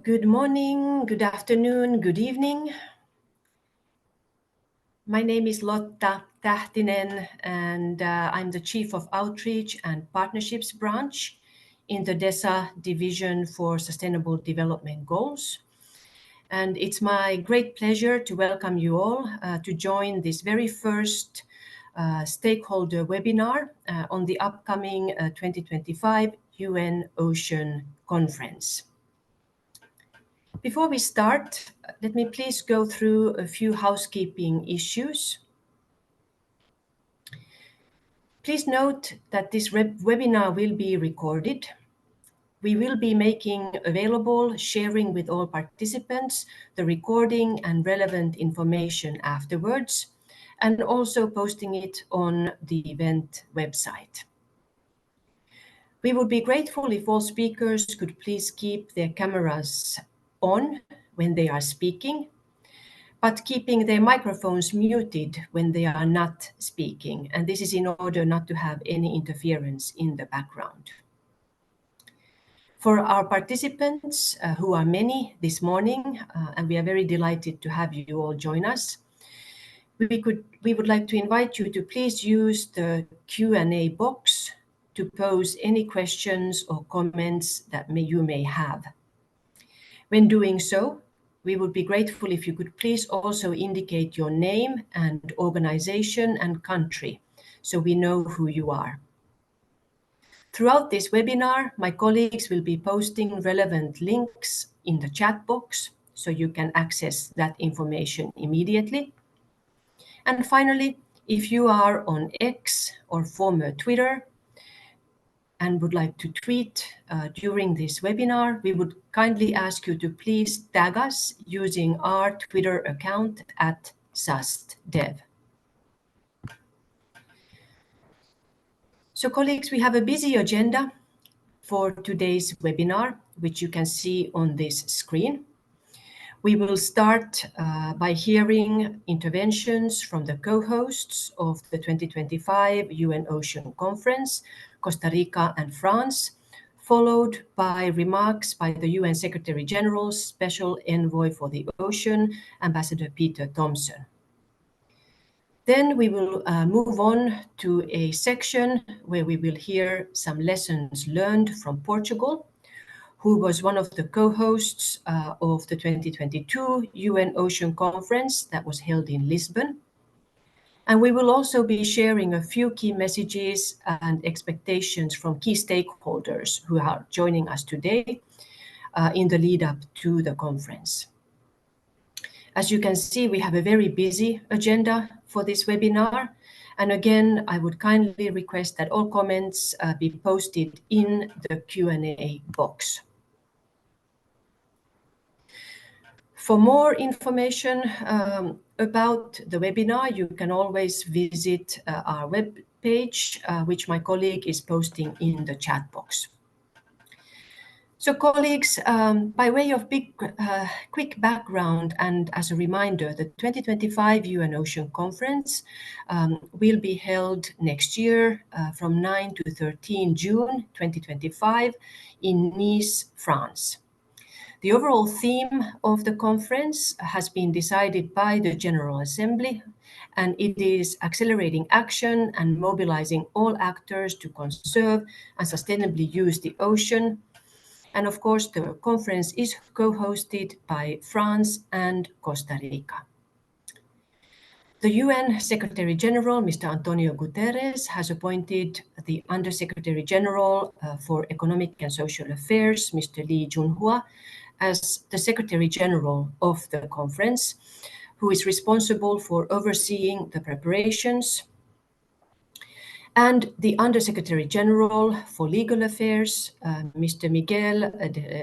Good morning, good afternoon, good evening. My name is Lotta Tähtinen and I'm the Chief of Outreach and Partnerships Branch in the DESA Division for Sustainable Development Goals. And it's my great pleasure to welcome you all to join this very first stakeholder webinar on the upcoming 2025 UN Ocean Conference. Before we start, let me please go through a few housekeeping issues. Please note that this webinar will be recorded. We will be making available, sharing with all participants, the recording and relevant information afterwards, and also posting it on the event website. We would be grateful if all speakers could please keep their cameras on when they are speaking, but keeping their microphones muted when they are not speaking. And this is in order not to have any interference in the background. For our participants, who are many this morning, and we are very delighted to have you all join us, we would like to invite you to please use the Q&A box to pose any questions or comments that you may have. When doing so, we would be grateful if you could please also indicate your name and organization and country so we know who you are. Throughout this webinar, my colleagues will be posting relevant links in the chat box so you can access that information immediately. And finally, if you are on X or former Twitter and would like to tweet during this webinar, we would kindly ask you to please tag us using our Twitter account at SustDev. So colleagues, we have a busy agenda for today's webinar, which you can see on this screen. We will start by hearing interventions from the co-hosts of the 2025 UN Ocean Conference, Costa Rica and France, followed by remarks by the UN Secretary General's Special Envoy for the Ocean, Ambassador Peter Thomson. Then we will move on to a section where we will hear some lessons learned from Portugal, who was one of the co-hosts of the 2022 UN Ocean Conference that was held in Lisbon. And we will also be sharing a few key messages and expectations from key stakeholders who are joining us today in the lead up to the conference. As you can see, we have a very busy agenda for this webinar. And again, I would kindly request that all comments be posted in the Q&A box. For more information about the webinar, you can always visit our webpage, which my colleague is posting in the chat box. So colleagues, by way of quick background and as a reminder, the 2025 UN Ocean Conference will be held next year from 9 to 13 June 2025 in Nice, France. The overall theme of the conference has been decided by the General Assembly, and it is accelerating action and mobilizing all actors to conserve and sustainably use the ocean. And of course, the conference is co-hosted by France and Costa Rica. The UN Secretary General, Mr. Antonio Guterres, has appointed the Under-Secretary General for Economic and Social Affairs, Mr. Lee Junhua, as the Secretary General of the conference, who is responsible for overseeing the preparations, and the Under-Secretary General for Legal Affairs, Mr. Miguel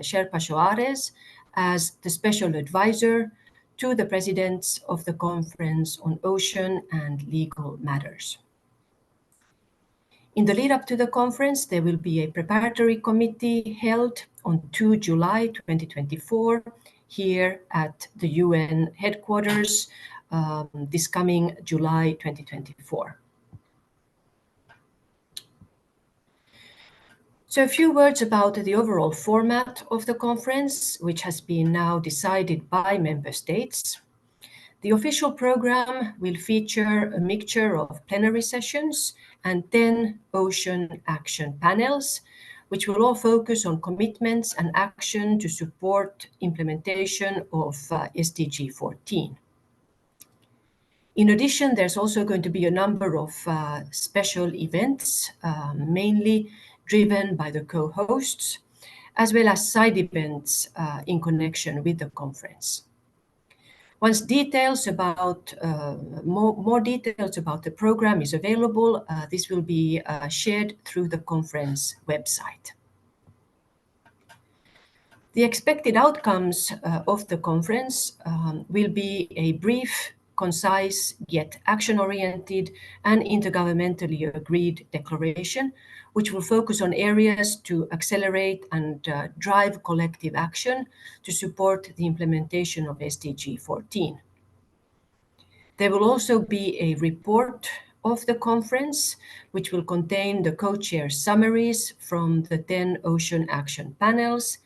Sherpa Soares, as the Special Advisor to the Presidents of the Conference on Ocean and Legal Matters. In the lead up to the conference, there will be a preparatory committee held on 2 July 2024 here at the UN headquarters this coming July 2024. A few words about the overall format of the conference, which has been now decided by member states. The official program will feature a mixture of plenary sessions and 10 ocean action panels, which will all focus on commitments and action to support implementation of SDG 14. In addition, there's also going to be a number of special events, mainly driven by the co-hosts, as well as side events in connection with the conference. Once more details about the program is available, this will be shared through the conference website. The expected outcomes of the conference will be a brief, concise, yet action-oriented and intergovernmentally agreed declaration, which will focus on areas to accelerate and drive collective action to support the implementation of SDG 14. There will also be a report of the conference, which will contain the co-chair summaries from the 10 ocean action panels,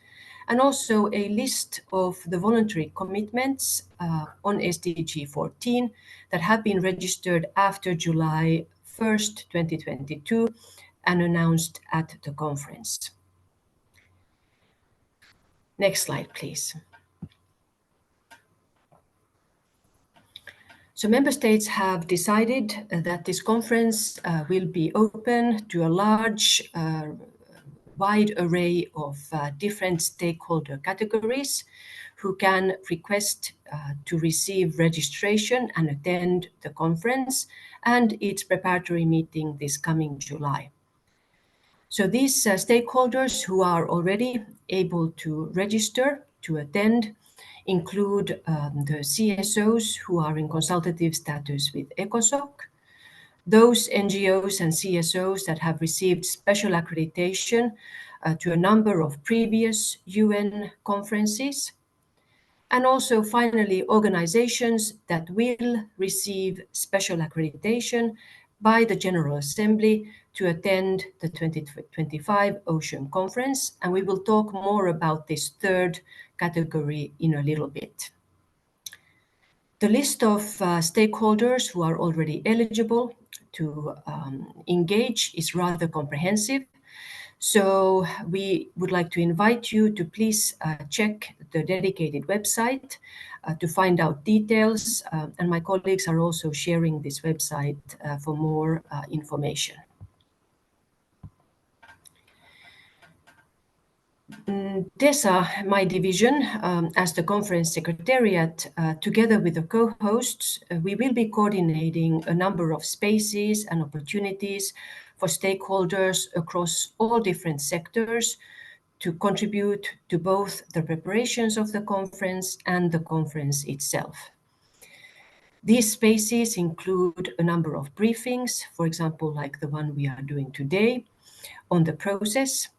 and also a list of the voluntary commitments on SDG 14 that have been registered after July 1st, 2022, and announced at the conference. Next slide, please. Member states have decided that this conference will be open to a large, wide array of different stakeholder categories who can request to receive registration and attend the conference and its preparatory meeting this coming July. These stakeholders who are already able to register to attend include the CSOs who are in consultative status with ECOSOC, those NGOs and CSOs that have received special accreditation to a number of previous UN conferences, and also finally organizations that will receive special accreditation by the General Assembly to attend the 2025 Ocean Conference, and we will talk more about this third category in a little bit. The list of stakeholders who are already eligible to engage is rather comprehensive, so we would like to invite you to please check the dedicated website to find out details, and my colleagues are also sharing this website for more information. DESA, my division, as the conference secretariat, together with the co-hosts, we will be coordinating a number of spaces and opportunities for stakeholders across all different sectors to contribute to both the preparations of the conference and the conference itself. These spaces include a number of briefings, for example, like the one we are doing today, on the process.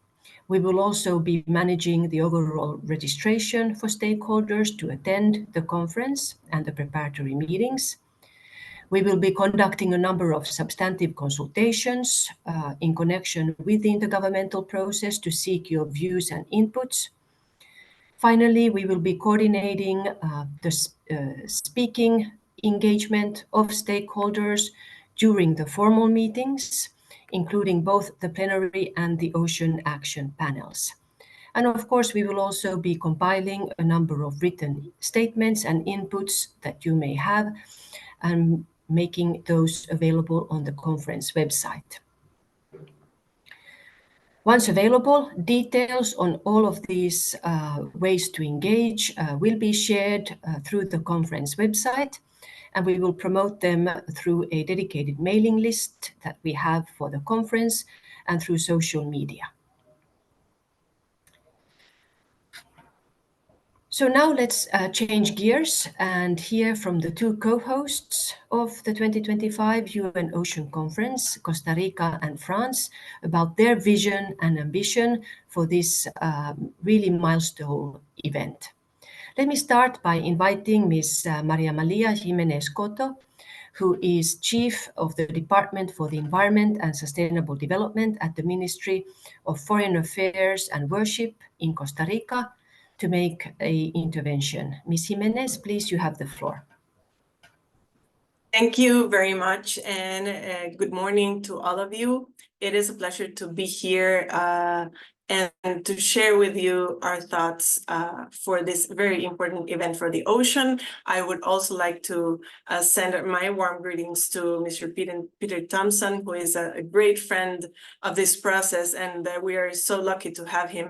We will also be managing the overall registration for stakeholders to attend the conference and the preparatory meetings. We will be conducting a number of substantive consultations in connection with the intergovernmental process to seek your views and inputs. Finally, we will be coordinating the speaking engagement of stakeholders during the formal meetings, including both the plenary and the ocean action panels. And of course, we will also be compiling a number of written statements and inputs that you may have and making those available on the conference website. Once available, details on all of these ways to engage will be shared through the conference website, and we will promote them through a dedicated mailing list that we have for the conference and through social media. So now let's change gears and hear from the two co-hosts of the 2025 UN Ocean Conference, Costa Rica and France, about their vision and ambition for this really milestone event. Let me start by inviting Ms. Maria Malia Jimenez Coto, who is Chief of the Department for the Environment and Sustainable Development at the Ministry of Foreign Affairs and Worship in Costa Rica, to make an intervention. Ms. Jimenez, please, you have the floor. Thank you very much, and good morning to all of you. It is a pleasure to be here and to share with you our thoughts for this very important event for the ocean. I would also like to send my warm greetings to Mr. Peter Thompson, who is a great friend of this process, and we are so lucky to have him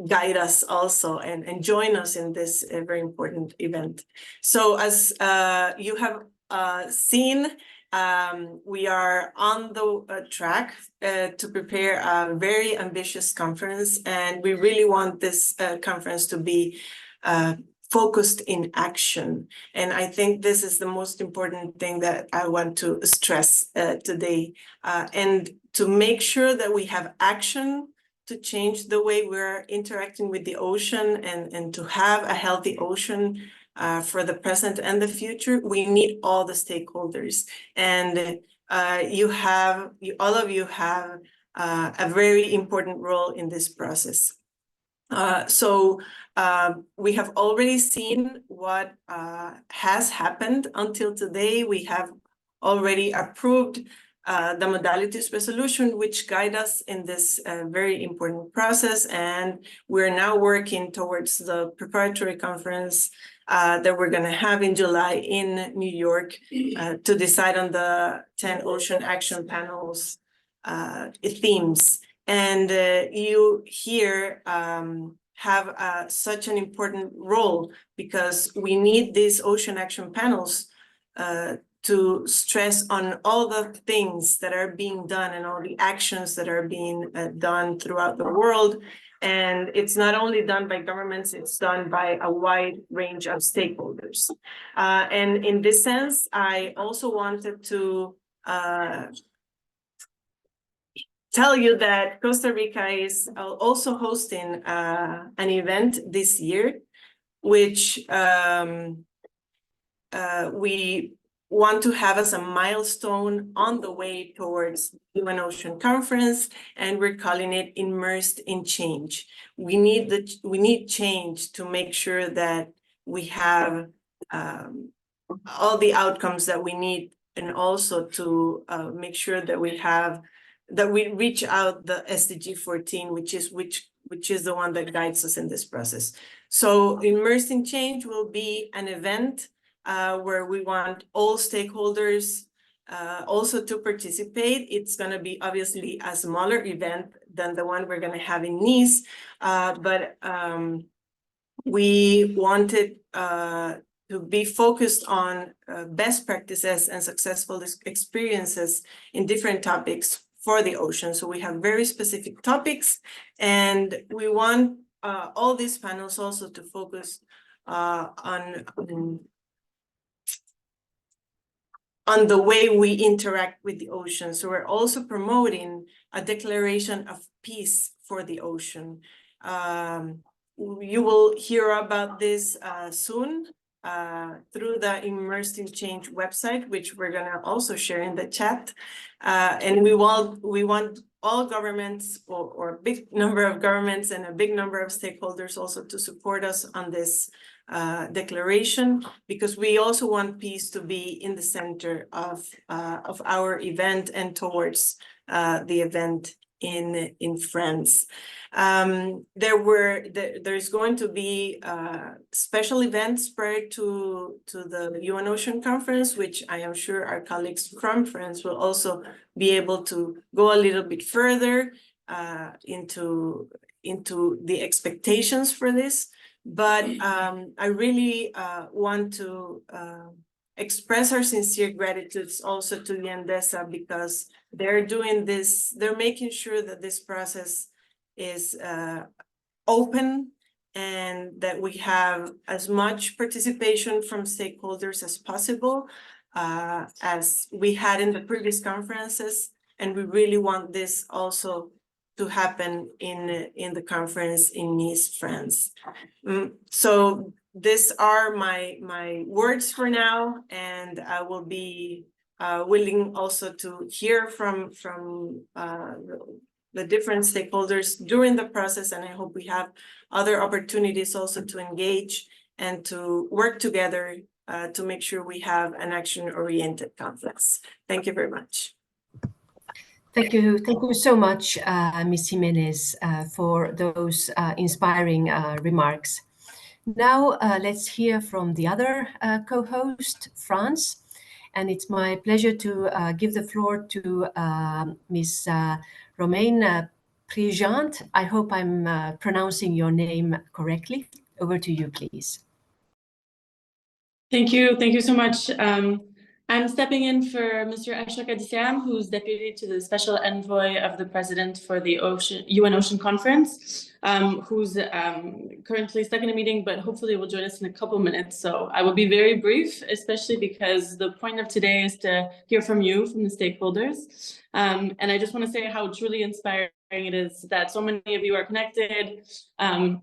guide us also and join us in this very important event. So as you have seen, we are on the track to prepare a very ambitious conference, and we really want this conference to be focused in action. And I think this is the most important thing that I want to stress today, and to make sure that we have action to change the way we're interacting with the ocean and to have a healthy ocean for the present and the future. We need all the stakeholders, and all of you have a very important role in this process. So we have already seen what has happened until today. We have already approved the modalities resolution, which guide us in this very important process. And we're now working towards the preparatory conference that we're going to have in July in New York to decide on the 10 Ocean Action Panels themes. And you here have such an important role, because we need these Ocean Action Panels to stress on all the things that are being done and all the actions that are being done throughout the world. And it's not only done by governments, it's done by a wide range of stakeholders. And in this sense, I also wanted to tell you that Costa Rica is also hosting an event this year, which we want to have as a milestone on the way towards the UN Ocean Conference, and we're calling it Immersed in Change. We need change to make sure that we have all the outcomes that we need, and also to make sure that we reach out the SDG 14, which is the one that guides us in this process. So Immersed in Change will be an event where we want all stakeholders also to participate. It's going to be obviously a smaller event than the one we're going to have in Nice, but we wanted to be focused on best practices and successful experiences in different topics for the ocean. So we have very specific topics, and we want all these panels also to focus on the way we interact with the ocean. So we're also promoting a declaration of peace for the ocean. You will hear about this soon through the Immersed in Change website, which we're gonna also share in the chat. And we want all governments, or a big number of governments and a big number of stakeholders also to support us on this declaration, because we also want peace to be in the center of our event and towards the event in France. There's going to be special events prior to the UN Ocean Conference, which I am sure our colleagues from France will also be able to go a little bit further into the expectations for this. But I really want to express our sincere gratitude also to the Endesa, because they're doing this, they're making sure that this process is open, and that we have as much participation from stakeholders as possible, as we had in the previous conferences. And we really want this also to happen in the conference in Nice, France. So these are my words for now, and I will be willing also to hear from the different stakeholders during the process, and I hope we have other opportunities also to engage and to work together to make sure we have an action-oriented conference. Thank you very much. Thank you so much, Ms. Jimenez, for those inspiring remarks. Now let's hear from the other co-host, France, and it's my pleasure to give the floor to Ms. Romaine Prigent. I hope I'm pronouncing your name correctly. Over to you, please. Thank you so much. I'm stepping in for Mr. Ashok Adisam, who's deputy to the special envoy of the president for the UN Ocean Conference, who's currently stuck in a meeting, but hopefully will join us in a couple minutes. So I will be very brief, especially because the point of today is to hear from you, from the stakeholders. And I just want to say how truly inspiring it is that so many of you are connected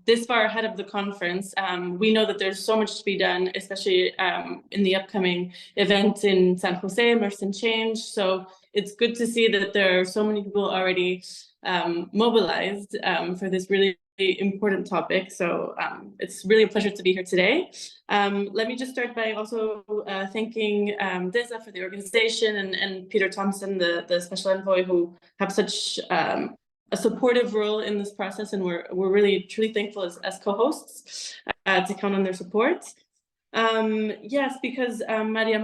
this far ahead of the conference. We know that there's so much to be done, especially in the upcoming event in San Jose, Immerse in Change. So it's good to see that there are so many people already mobilized for this really important topic. So it's really a pleasure to be here today. Let me just start by also thanking DESA for the organization and Peter Thompson, the special envoy, who have such a supportive role in this process, and we're really truly thankful as co-hosts to count on their support. Yes, because Maria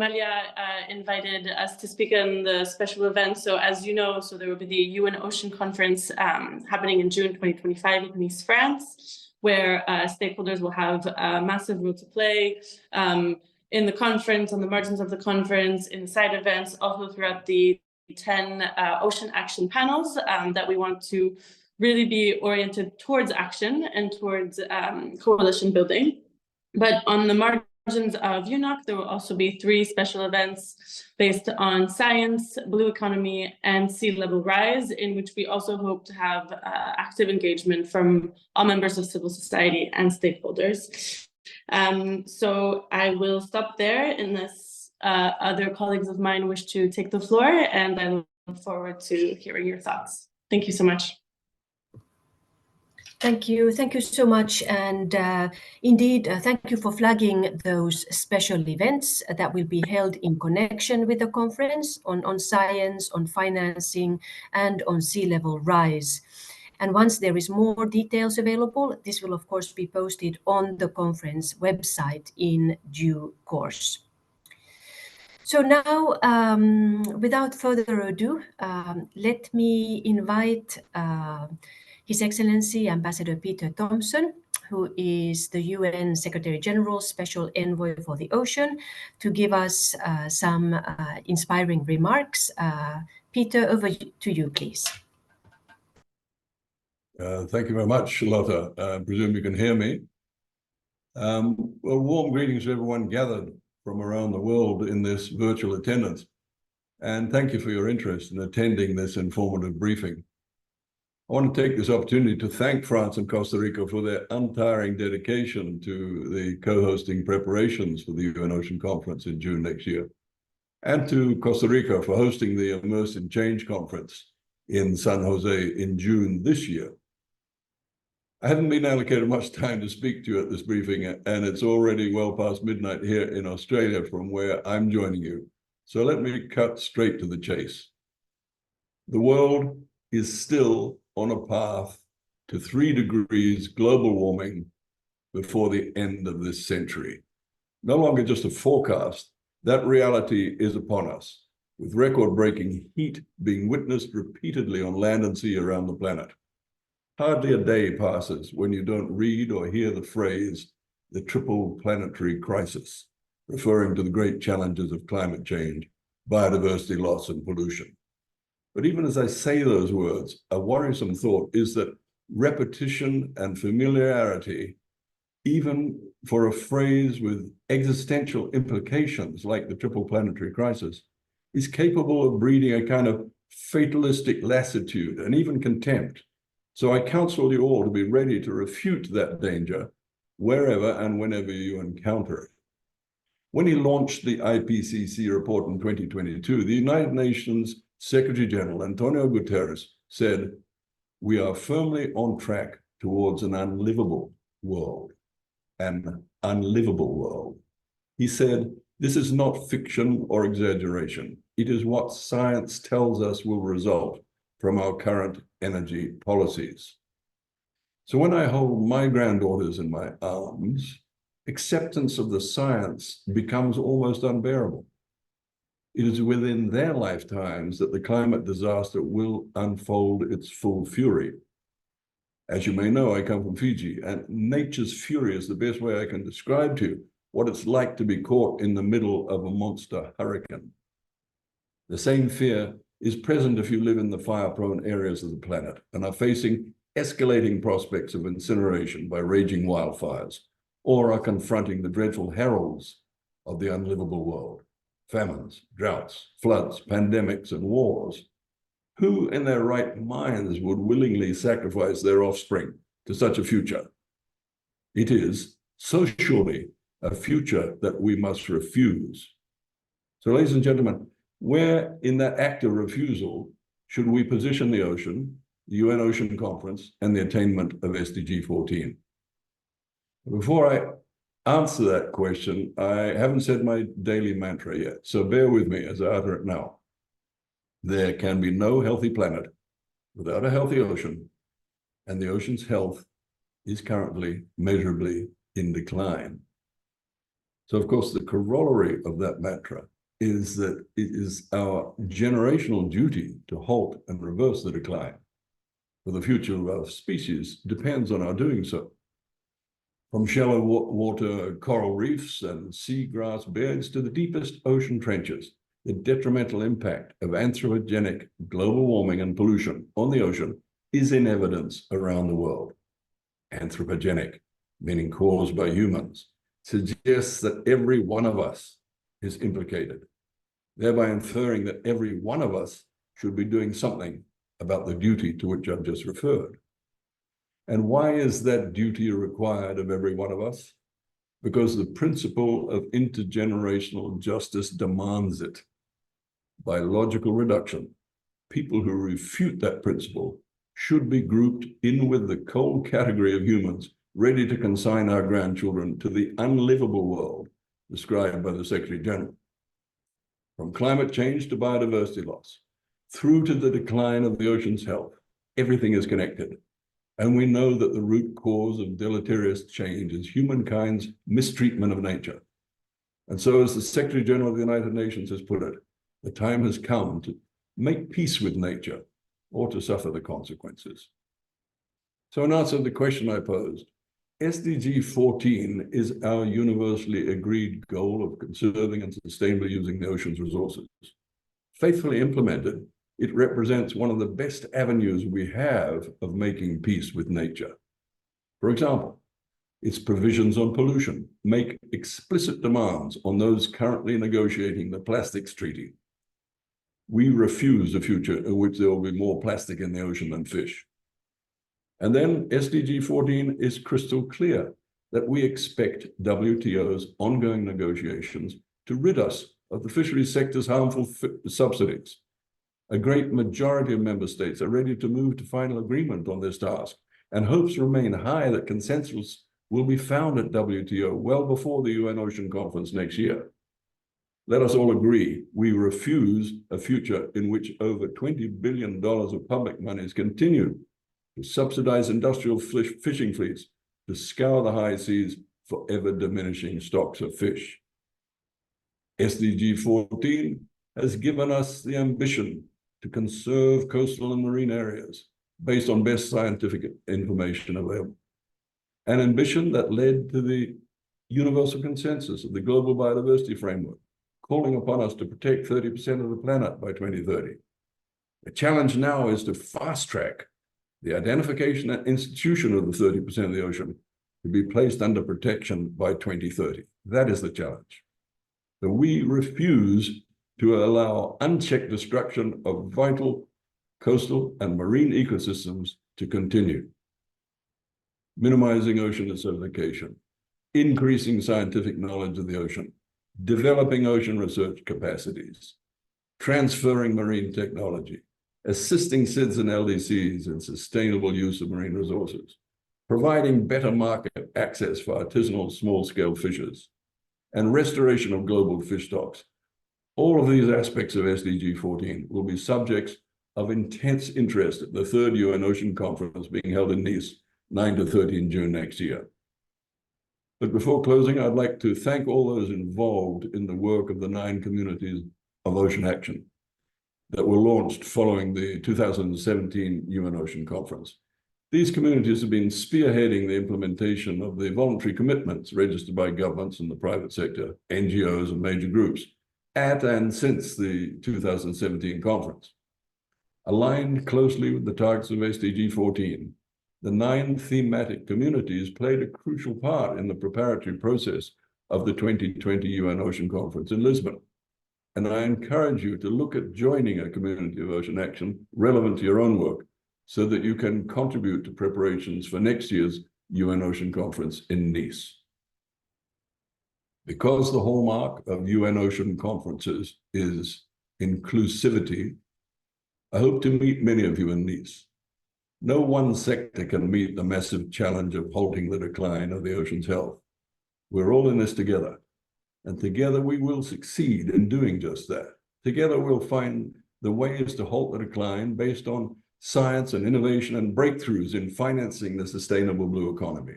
invited us to speak on the special event. So as you know, there will be the UN Ocean Conference happening in June 2025 in Nice, France, where stakeholders will have a massive role to play in the conference, on the margins of the conference, in side events, also throughout the 10 ocean action panels that we want to really be oriented towards action and towards coalition building. But on the margins of UNOC, there will also be 3 special events based on science, blue economy, and sea level rise, in which we also hope to have active engagement from all members of civil society and stakeholders. So I will stop there unless other colleagues of mine wish to take the floor, and I look forward to hearing your thoughts. Thank you so much. Thank you so much, and indeed, thank you for flagging those special events that will be held in connection with the conference on science, on financing, and on sea level rise. And once there is more details available, this will of course be posted on the conference website in due course. So now, without further ado, let me invite His Excellency Ambassador Peter Thompson, who is the UN Secretary General Special Envoy for the Ocean, to give us some inspiring remarks. Peter, over to you, please. Thank you very much, Charlotta. I presume you can hear me. Well, warm greetings to everyone gathered from around the world in this virtual attendance. And thank you for your interest in attending this informative briefing. I want to take this opportunity to thank France and Costa Rica for their untiring dedication to the co-hosting preparations for the UN Ocean Conference in June next year, and to Costa Rica for hosting the Immerse in Change Conference in San Jose in June this year. I haven't been allocated much time to speak to you at this briefing, and it's already well past midnight here in Australia from where I'm joining you. So let me cut straight to the chase. The world is still on a path to 3 degrees global warming before the end of this century. No longer just a forecast, that reality is upon us, with record-breaking heat being witnessed repeatedly on land and sea around the planet. Hardly a day passes when you don't read or hear the phrase, the triple planetary crisis, referring to the great challenges of climate change, biodiversity loss, and pollution. But even as I say those words, a worrisome thought is that repetition and familiarity, even for a phrase with existential implications like the triple planetary crisis, is capable of breeding a kind of fatalistic lassitude and even contempt So I counsel you all to be ready to refute that danger wherever and whenever you encounter it. When he launched the IPCC report in 2022, the United Nations Secretary General Antonio Guterres said, "We are firmly on track towards an unlivable world." An unlivable world. He said, "This is not fiction or exaggeration. It is what science tells us will result from our current energy policies." So when I hold my granddaughters in my arms, acceptance of the science becomes almost unbearable. It is within their lifetimes that the climate disaster will unfold its full fury. As you may know, I come from Fiji, and nature's fury is the best way I can describe to you what it's like to be caught in the middle of a monster hurricane. The same fear is present if you live in the fire-prone areas of the planet and are facing escalating prospects of incineration by raging wildfires, or are confronting the dreadful heralds of the unlivable world: famines, droughts, floods, pandemics, and wars. Who in their right minds would willingly sacrifice their offspring to such a future? It is, so surely, a future that we must refuse. So, ladies and gentlemen, where in that act of refusal should we position the ocean, the UN Ocean Conference, and the attainment of SDG 14? Before I answer that question, I haven't said my daily mantra yet, so bear with me as I utter it now. There can be no healthy planet without a healthy ocean, and the ocean's health is currently measurably in decline. So, of course, the corollary of that mantra is that it is our generational duty to halt and reverse the decline, for the future of our species depends on our doing so. From shallow water coral reefs and seagrass beds to the deepest ocean trenches, the detrimental impact of anthropogenic global warming and pollution on the ocean is in evidence around the world. Anthropogenic, meaning caused by humans, suggests that every one of us is implicated, thereby inferring that every one of us should be doing something about the duty to which I've just referred. And why is that duty required of every one of us? Because the principle of intergenerational justice demands it. By logical reduction, people who refute that principle should be grouped in with the cold category of humans ready to consign our grandchildren to the unlivable world described by the Secretary General. From climate change to biodiversity loss, through to the decline of the ocean's health, everything is connected. And we know that the root cause of deleterious change is humankind's mistreatment of nature. And so, as the Secretary General of the United Nations has put it, the time has come to make peace with nature or to suffer the consequences. So, in answer to the question I posed, SDG 14 is our universally agreed goal of conserving and sustainably using the ocean's resources. Faithfully implemented, it represents one of the best avenues we have of making peace with nature. For example, its provisions on pollution make explicit demands on those currently negotiating the plastics treaty. We refuse a future in which there will be more plastic in the ocean than fish. And then SDG 14 is crystal clear that we expect WTO's ongoing negotiations to rid us of the fisheries sector's harmful subsidies. A great majority of member states are ready to move to final agreement on this task, and hopes remain high that consensus will be found at WTO well before the UN Ocean Conference next year. Let us all agree we refuse a future in which over $20 billion of public monies continue to subsidize industrial fishing fleets to scour the high seas for ever-diminishing stocks of fish. SDG 14 has given us the ambition to conserve coastal and marine areas based on best scientific information available. An ambition that led to the universal consensus of the Global Biodiversity Framework, calling upon us to protect 30% of the planet by 2030. The challenge now is to fast-track the identification and institution of the 30% of the ocean to be placed under protection by 2030. That is the challenge. So we refuse to allow unchecked destruction of vital coastal and marine ecosystems to continue. Minimizing ocean acidification, increasing scientific knowledge of the ocean, developing ocean research capacities, transferring marine technology, assisting SIDS and LDCs in sustainable use of marine resources, providing better market access for artisanal small-scale fishers, and restoration of global fish stocks. All of these aspects of SDG 14 will be subjects of intense interest at the 3rd UN Ocean Conference being held in Nice, 9 to 13 June next year. But before closing, I'd like to thank all those involved in the work of the 9 communities of ocean action that were launched following the 2017 UN Ocean Conference. These communities have been spearheading the implementation of the voluntary commitments registered by governments and the private sector, NGOs, and major groups at and since the 2017 conference. Aligned closely with the targets of SDG 14, the 9 thematic communities played a crucial part in the preparatory process of the 2020 UN Ocean Conference in Lisbon. And I encourage you to look at joining a community of ocean action relevant to your own work so that you can contribute to preparations for next year's UN Ocean Conference in Nice. Because the hallmark of UN Ocean Conferences is inclusivity, I hope to meet many of you in Nice. No one sector can meet the massive challenge of halting the decline of the ocean's health. We're all in this together, and together we will succeed in doing just that. Together we'll find the ways to halt the decline based on science and innovation and breakthroughs in financing the sustainable blue economy.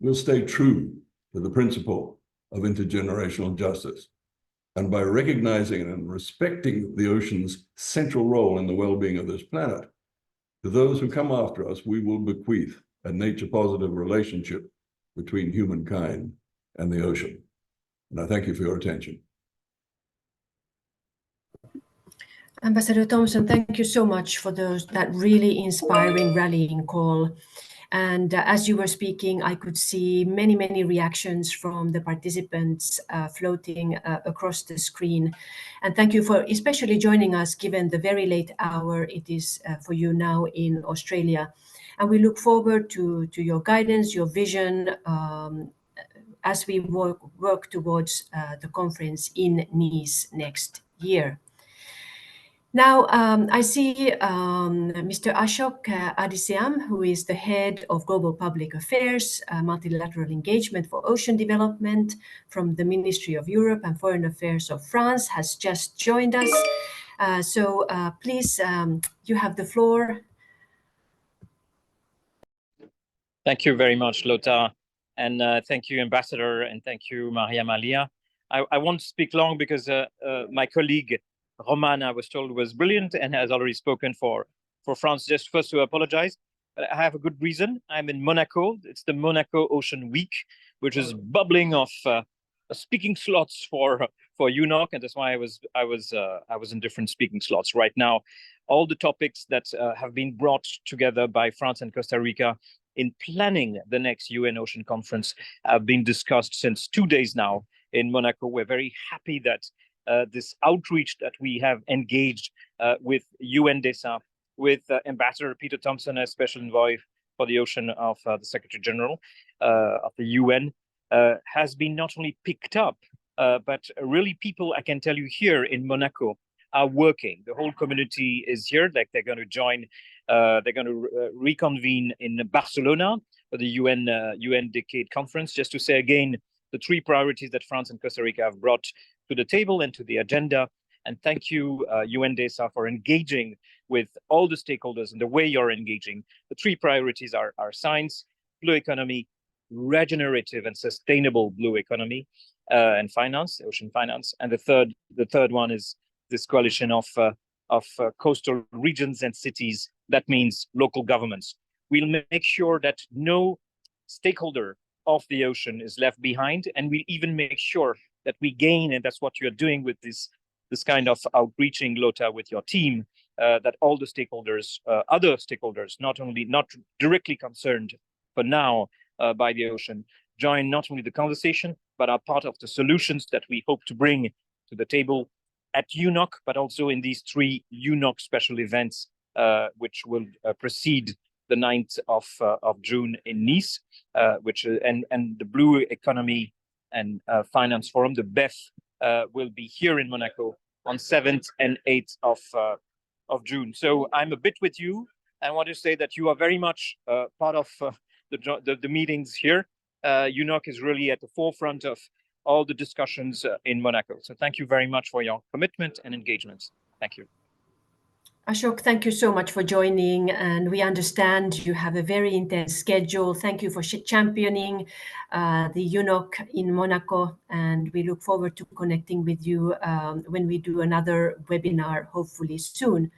We'll stay true to the principle of intergenerational justice. And by recognizing and respecting the ocean's central role in the well-being of this planet, to those who come after us, we will bequeath a nature-positive relationship between humankind and the ocean. And I thank you for your attention. Ambassador Thompson, thank you so much for that really inspiring rallying call. And as you were speaking, I could see many, many reactions from the participants floating across the screen. And thank you for especially joining us, given the very late hour it is for you now in Australia. And we look forward to your guidance, your vision, as we work towards the conference in Nice next year. Now, I see Mr. Ashok Adisiam, who is the head of Global Public Affairs, Multilateral Engagement for Ocean Development from the Ministry of Europe and Foreign Affairs of France, has just joined us. So please, you have the floor. Thank you very much, Lotta. And thank you, Ambassador, and thank you, Maria Malia. I won't speak long because my colleague, Roman, I was told, was brilliant and has already spoken for France. Just first to apologize, but I have a good reason. I'm in Monaco. It's the Monaco Ocean Week, which is bubbling of speaking slots for UNOC, and that's why I was in different speaking slots right now. All the topics that have been brought together by France and Costa Rica in planning the next UN Ocean Conference have been discussed since 2 days now in Monaco. We're very happy that this outreach that we have engaged with UNDESA, with Ambassador Peter Thompson as Special Envoy for the Ocean of the Secretary General of the UN, has been not only picked up, but really people, I can tell you, here in Monaco are working. The whole community is here, like they're going to join, they're going to reconvene in Barcelona for the UN Decade Conference, just to say again, the 3 priorities that France and Costa Rica have brought to the table and to the agenda. And thank you, UNDESA, for engaging with all the stakeholders and the way you're engaging. The 3 priorities are science, blue economy, regenerative and sustainable blue economy, and finance, ocean finance. And the third one is this coalition of coastal regions and cities. That means local governments. We'll make sure that no stakeholder of the ocean is left behind, and we even make sure that we gain, and that's what you're doing with this kind of outreaching, Lotta, with your team, that all the stakeholders, other stakeholders, not directly concerned for now by the ocean, join not only the conversation, but are part of the solutions that we hope to bring to the table at UNOC, but also in these 3 UNOC special events, which will precede the 9th of June in Nice, which and the Blue Economy and Finance Forum, the BEF, will be here in Monaco on 7th and 8th of June. So I'm a bit with you. I want to say that you are very much part of the meetings here. UNOC is really at the forefront of all the discussions in Monaco. So thank you very much for your commitment and engagement. Thank you. Ashok, thank you so much for joining, and we understand you have a very intense schedule. Thank you for championing the UNOC in Monaco, and we look forward to connecting with you when we do another webinar, hopefully soon.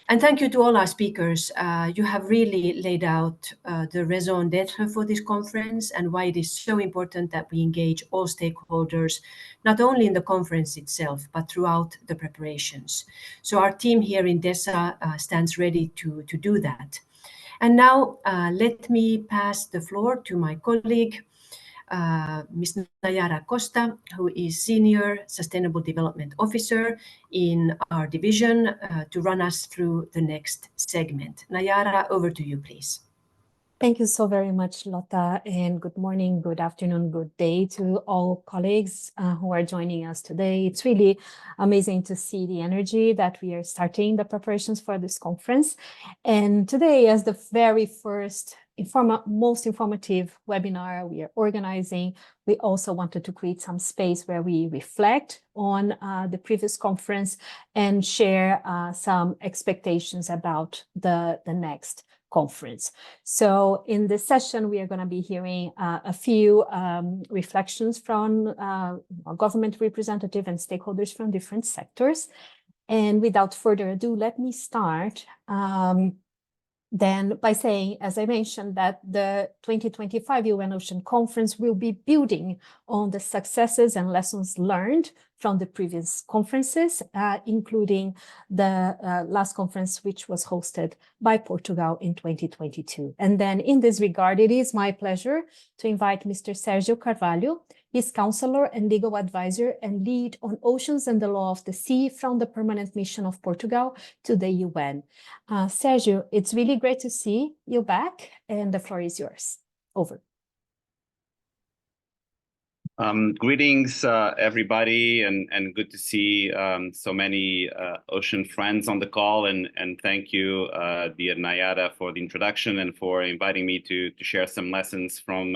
And thank you to all our speakers. You have really laid out the raison d'etre for this conference and why it is so important that we engage all stakeholders, not only in the conference itself, but throughout the preparations. So our team here in DESA stands ready to do that. And now let me pass the floor to my colleague, Ms. Nayara Costa, who is Senior Sustainable Development Officer in our division, to run us through the next segment. Nayara, over to you, please. Thank you so very much, Lotta, and good morning, good afternoon, good day to all colleagues who are joining us today. It's really amazing to see the energy that we are starting the preparations for this conference. And today, as the very first most informative webinar we are organizing, we also wanted to create some space where we reflect on the previous conference and share some expectations about the next conference. So in this session, we are going to be hearing a few reflections from government representatives and stakeholders from different sectors. And without further ado, let me start then by saying, as I mentioned, that the 2025 UN Ocean Conference will be building on the successes and lessons learned from the previous conferences, including the last conference, which was hosted by Portugal in 2022. And then in this regard, it is my pleasure to invite Mr. Sergio Carvalho. He's counselor and legal advisor and lead on oceans and the law of the sea from the permanent mission of Portugal to the UN. Sergio, it's really great to see you back, and the floor is yours. Over. Greetings, everybody, and good to see so many ocean friends on the call. And thank you, dear Nayara, for the introduction and for inviting me to share some lessons from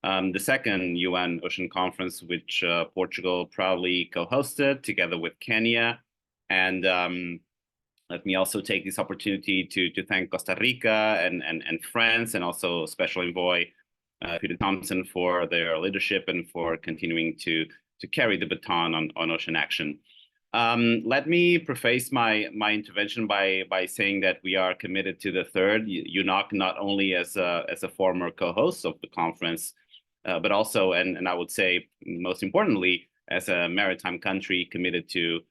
the second UN Ocean Conference, which Portugal proudly co-hosted together with Kenya. And let me also take this opportunity to thank Costa Rica and France, and also Special Envoy Peter Thompson for their leadership and for continuing to carry the baton on ocean action. Let me preface my intervention by saying that we are committed to the third UNOC, not only as a former co-host of the conference, but also, and I would say most importantly, as a maritime country committed to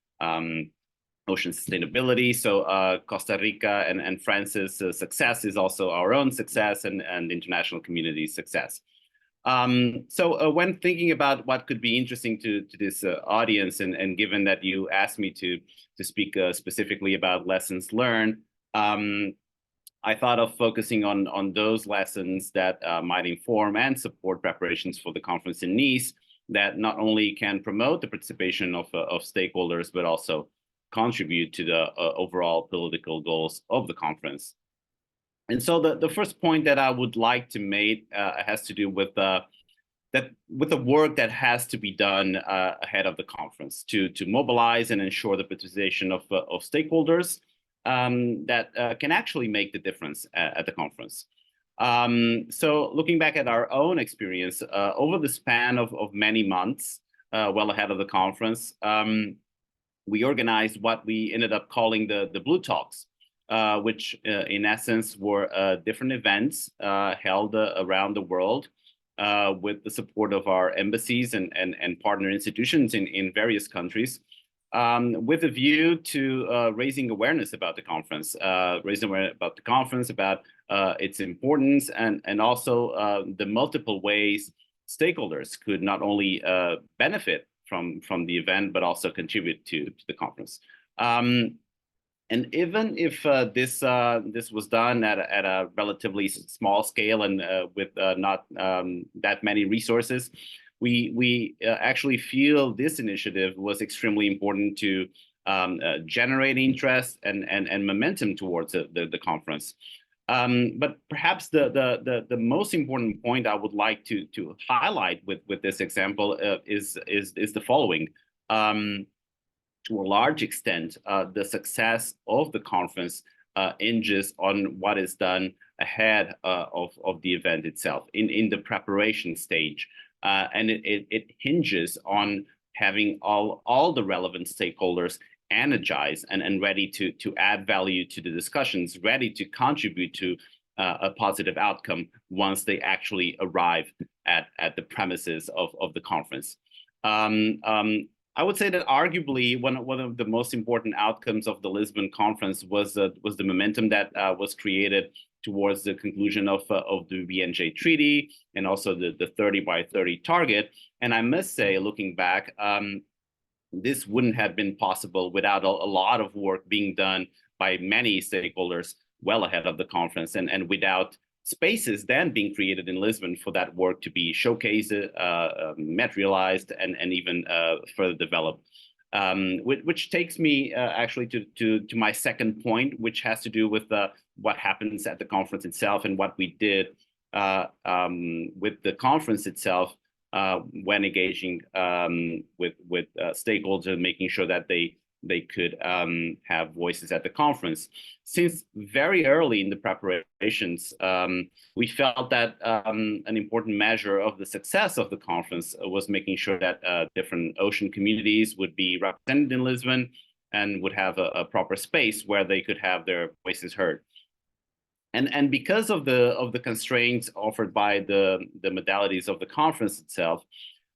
ocean sustainability. So Costa Rica and France's success is also our own success and the international community's success. So when thinking about what could be interesting to this audience, and given that you asked me to speak specifically about lessons learned, I thought of focusing on those lessons that might inform and support preparations for the conference in Nice, that not only can promote the participation of stakeholders, but also contribute to the overall political goals of the conference. And so the first point that I would like to make has to do with the work that has to be done ahead of the conference to mobilize and ensure the participation of stakeholders that can actually make the difference at the conference. So looking back at our own experience over the span of many months, well ahead of the conference, we organized what we ended up calling the Blue Talks, which in essence were different events held around the world with the support of our embassies and partner institutions in various countries, with a view to raising awareness about the conference, about its importance, and also the multiple ways stakeholders could not only benefit from the event, but also contribute to the conference. And even if this was done at a relatively small scale and with not that many resources, we actually feel this initiative was extremely important to generate interest and momentum towards the conference. But perhaps the most important point I would like to highlight with this example is the following. To a large extent, the success of the conference hinges on what is done ahead of the event itself, in the preparation stage. And it hinges on having all the relevant stakeholders energized and ready to add value to the discussions, ready to contribute to a positive outcome once they actually arrive at the premises of the conference. I would say that arguably one of the most important outcomes of the Lisbon conference was the momentum that was created towards the conclusion of the BNJ Treaty and also the 30 by 30 target. And I must say, looking back, this wouldn't have been possible without a lot of work being done by many stakeholders well ahead of the conference, and without spaces then being created in Lisbon for that work to be showcased, materialized, and even further developed. Which takes me actually to my second point, which has to do with what happens at the conference itself and what we did with the conference itself when engaging with stakeholders and making sure that they could have voices at the conference. Since very early in the preparations, we felt that an important measure of the success of the conference was making sure that different ocean communities would be represented in Lisbon and would have a proper space where they could have their voices heard. And because of the constraints offered by the modalities of the conference itself,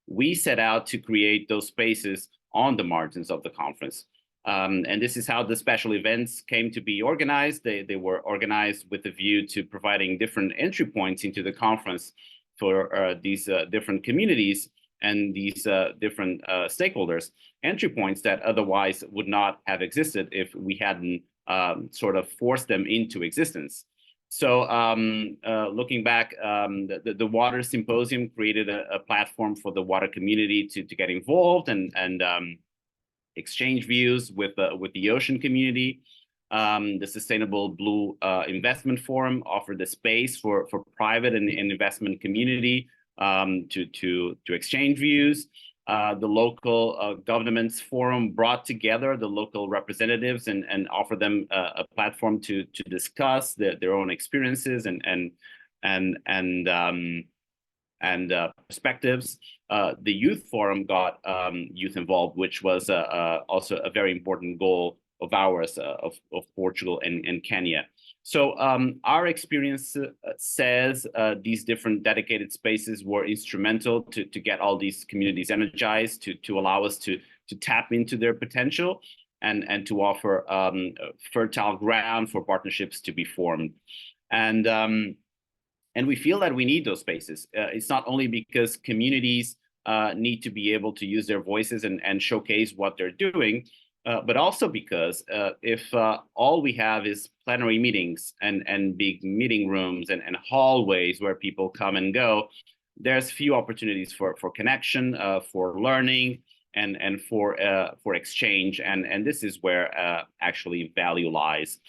we set out to create those spaces on the margins of the conference. And this is how the special events came to be organized. They were organized with a view to providing different entry points into the conference for these different communities and these different stakeholders, entry points that otherwise would not have existed if we hadn't sort of forced them into existence. So looking back, the Water Symposium created a platform for the water community to get involved and exchange views with the ocean community. The Sustainable Blue Investment Forum offered the space for private and investment community to exchange views. The local governments forum brought together the local representatives and offered them a platform to discuss their own experiences and perspectives. The youth forum got youth involved, which was also a very important goal of ours of Portugal and Kenya. So our experience says these different dedicated spaces were instrumental to get all these communities energized, to allow us to tap into their potential and to offer fertile ground for partnerships to be formed. And we feel that we need those spaces. It's not only because communities need to be able to use their voices and showcase what they're doing, but also because if all we have is plenary meetings and big meeting rooms and hallways where people come and go, there's few opportunities for connection, for learning, and for exchange. And this is where actually value lies.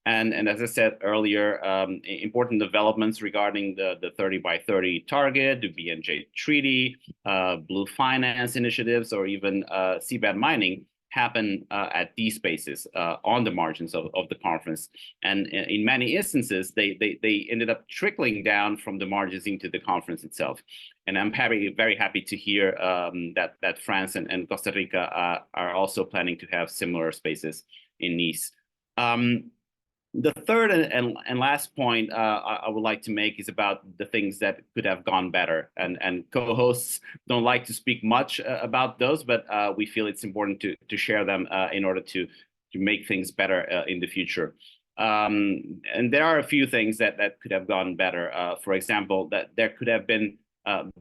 And as I said earlier, important developments regarding the 30 by 30 target, the BNJ Treaty, blue finance initiatives, or even seabed mining happen at these spaces on the margins of the conference. And in many instances, they ended up trickling down from the margins into the conference itself. And I'm very happy to hear that France and Costa Rica are also planning to have similar spaces in Nice. The third and last point I would like to make is about the things that could have gone better. And co-hosts don't like to speak much about those, but we feel it's important to share them in order to make things better in the future. And there are a few things that could have gone better. For example, that there could have been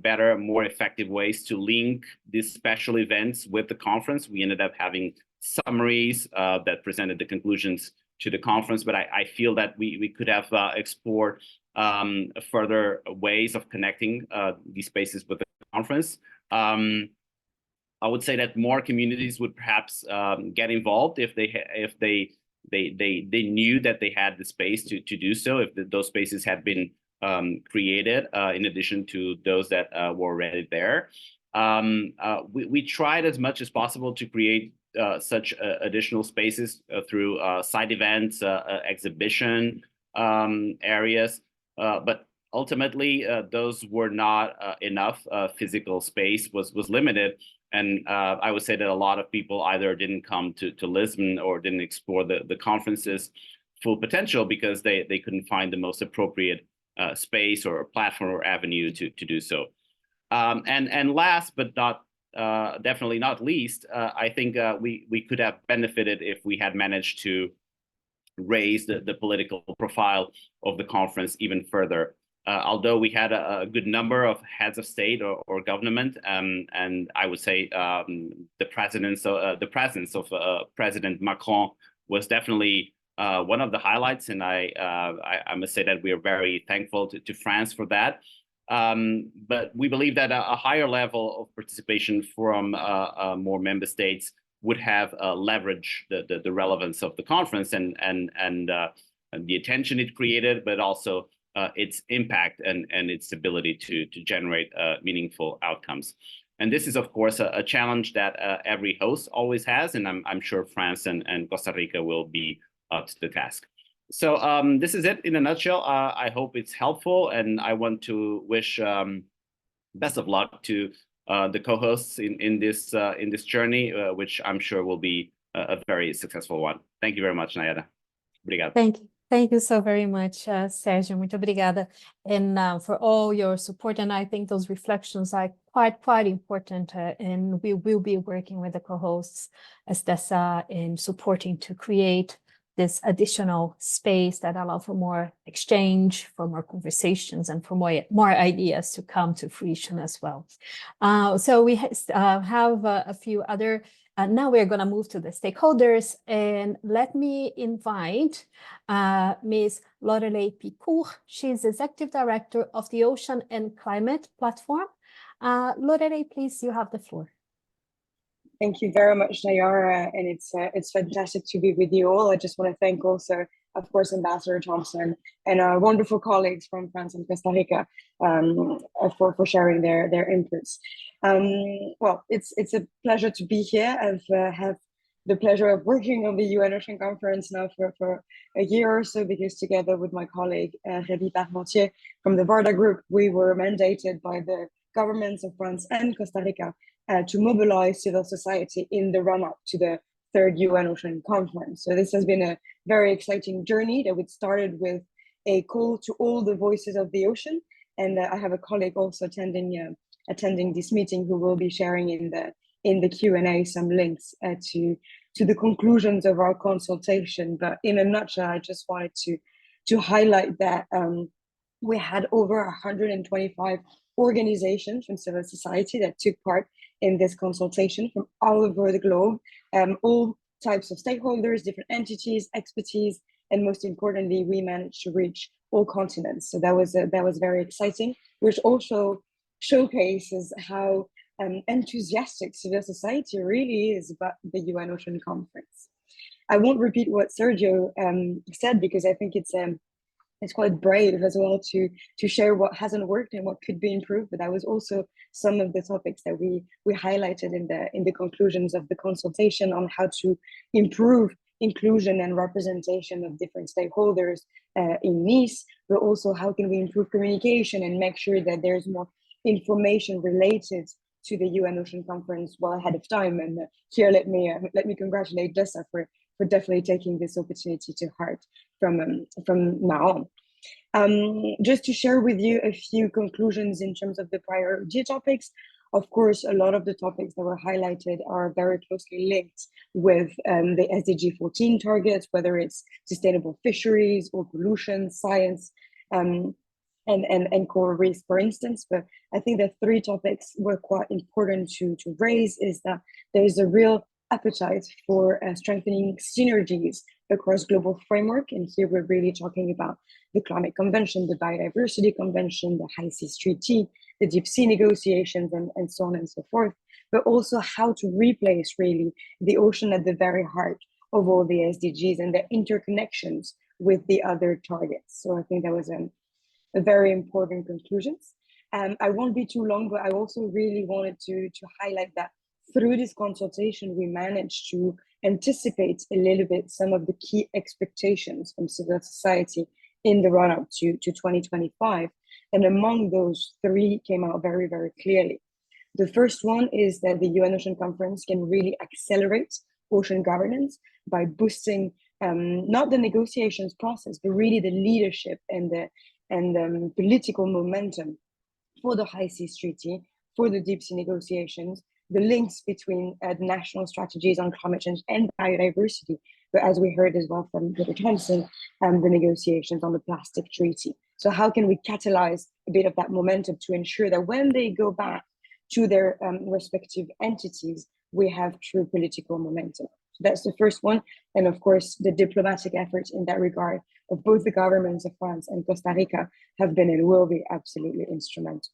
better, more effective ways to link these special events with the conference. We ended up having summaries that presented the conclusions to the conference, but I feel that we could have explored further ways of connecting these spaces with the conference. I would say that more communities would perhaps get involved if they knew that they had the space to do so, if those spaces had been created in addition to those that were already there. We tried as much as possible to create such additional spaces through side events, exhibition areas, but ultimately those were not enough. Physical space was limited, and I would say that a lot of people either didn't come to Lisbon or didn't explore the conference's full potential because they couldn't find the most appropriate space or platform or avenue to do so. And last but not definitely not least, I think we could have benefited if we had managed to raise the political profile of the conference even further. Although we had a good number of heads of state or government, and I would say the presence of President Macron was definitely one of the highlights, and I must say that we are very thankful to France for that. But we believe that a higher level of participation from more member states would have leveraged the relevance of the conference and the attention it created, but also its impact and its ability to generate meaningful outcomes. And this is, of course, a challenge that every host always has, and I'm sure France and Costa Rica will be up to the task. So this is it in a nutshell. I hope it's helpful, and I want to wish best of luck to the co-hosts in this journey, which I'm sure will be a very successful one. Thank you very much, Nayara. Obrigado. Thank you. Thank you so very much, Sergio. Muito obrigada, and for all your support. And I think those reflections are quite important. And we will be working with the co-hosts as Dessa in supporting to create this additional space that allow for more exchange, for more conversations, and for more ideas to come to fruition as well. So we have a few other. Now we're going to move to the stakeholders, and let me invite Ms. Lorelei Picourt. She's Executive Director of the Ocean and Climate Platform. Lorelei, please, you have the floor. Thank you very much, Nayara, and it's fantastic to be with you all. I just want to thank also, of course, Ambassador Thompson and our wonderful colleagues from France and Costa Rica for sharing their inputs. Well, it's a pleasure to be here. I've had the pleasure of working on the UN Ocean Conference now for a year or so, because together with my colleague Rémi Parmentier from the Varda Group, we were mandated by the governments of France and Costa Rica to mobilize civil society in the run-up to the third UN Ocean Conference. So this has been a very exciting journey that we started with a call to all the voices of the ocean. And I have a colleague also attending this meeting who will be sharing in the Q&A some links to the conclusions of our consultation. But in a nutshell, I just wanted to highlight that we had over 125 organizations from civil society that took part in this consultation from all over the globe, all types of stakeholders, different entities, expertise, and most importantly, we managed to reach all continents. So that was very exciting, which also showcases how enthusiastic civil society really is about the UN Ocean Conference. I won't repeat what Sergio said, because I think it's quite brave as well to share what hasn't worked and what could be improved. But that was also some of the topics that we highlighted in the conclusions of the consultation on how to improve inclusion and representation of different stakeholders in Nice, but also how can we improve communication and make sure that there's more information related to the UN Ocean Conference well ahead of time. And here, let me congratulate Dessa for definitely taking this opportunity to heart from now on. Just to share with you a few conclusions in terms of the priority topics. Of course, a lot of the topics that were highlighted are very closely linked with the SDG 14 targets, whether it's sustainable fisheries or pollution, science, and coral reefs, for instance. But I think that three topics were quite important to raise is that there is a real appetite for strengthening synergies across global framework. And here we're really talking about the Climate Convention, the Biodiversity Convention, the High Seas Treaty, the deep sea negotiations, and so on and so forth, but also how to replace really the ocean at the very heart of all the SDGs and their interconnections with the other targets. So I think that was a very important conclusions. I won't be too long, but I also really wanted to highlight that through this consultation, we managed to anticipate a little bit some of the key expectations from civil society in the run-up to 2025. And among those, three came out very, very clearly. The first one is that the UN Ocean Conference can really accelerate ocean governance by boosting not the negotiations process, but really the leadership and the political momentum for the High Seas Treaty, for the deep sea negotiations, the links between the national strategies on climate change and biodiversity, but as we heard as well from Peter Thompson, the negotiations on the plastic treaty. So how can we catalyze a bit of that momentum to ensure that when they go back to their respective entities, we have true political momentum? So that's the first one. And of course, the diplomatic efforts in that regard of both the governments of France and Costa Rica have been and will be absolutely instrumental.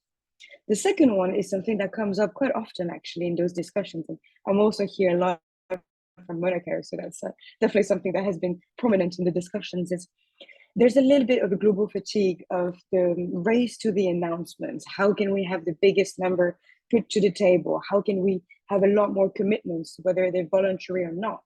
The second one is something that comes up quite often actually in those discussions. And I'm also here a lot from Monaco, so that's definitely something that has been prominent in the discussions. Is there's a little bit of a global fatigue of the race to the announcements. How can we have the biggest number put to the table? How can we have a lot more commitments, whether they're voluntary or not?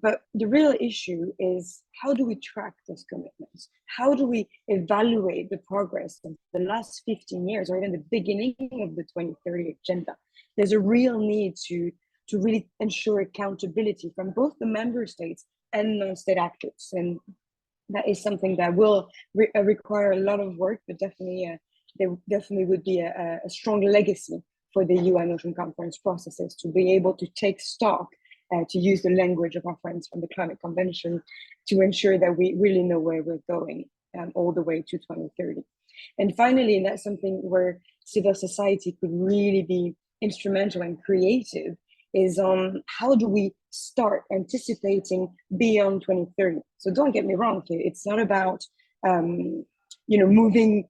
But the real issue is, how do we track those commitments? How do we evaluate the progress of the last 15 years or even the beginning of the 2030 agenda? There's a real need to really ensure accountability from both the member states and non-state actors. And that is something that will require a lot of work, but definitely there definitely would be a strong legacy for the UN Ocean Conference processes to be able to take stock, to use the language of our friends from the Climate Convention, to ensure that we really know where we're going all the way to 2030. And finally, and that's something where civil society could really be instrumental and creative, is on how do we start anticipating beyond 2030. So don't get me wrong here, it's not about moving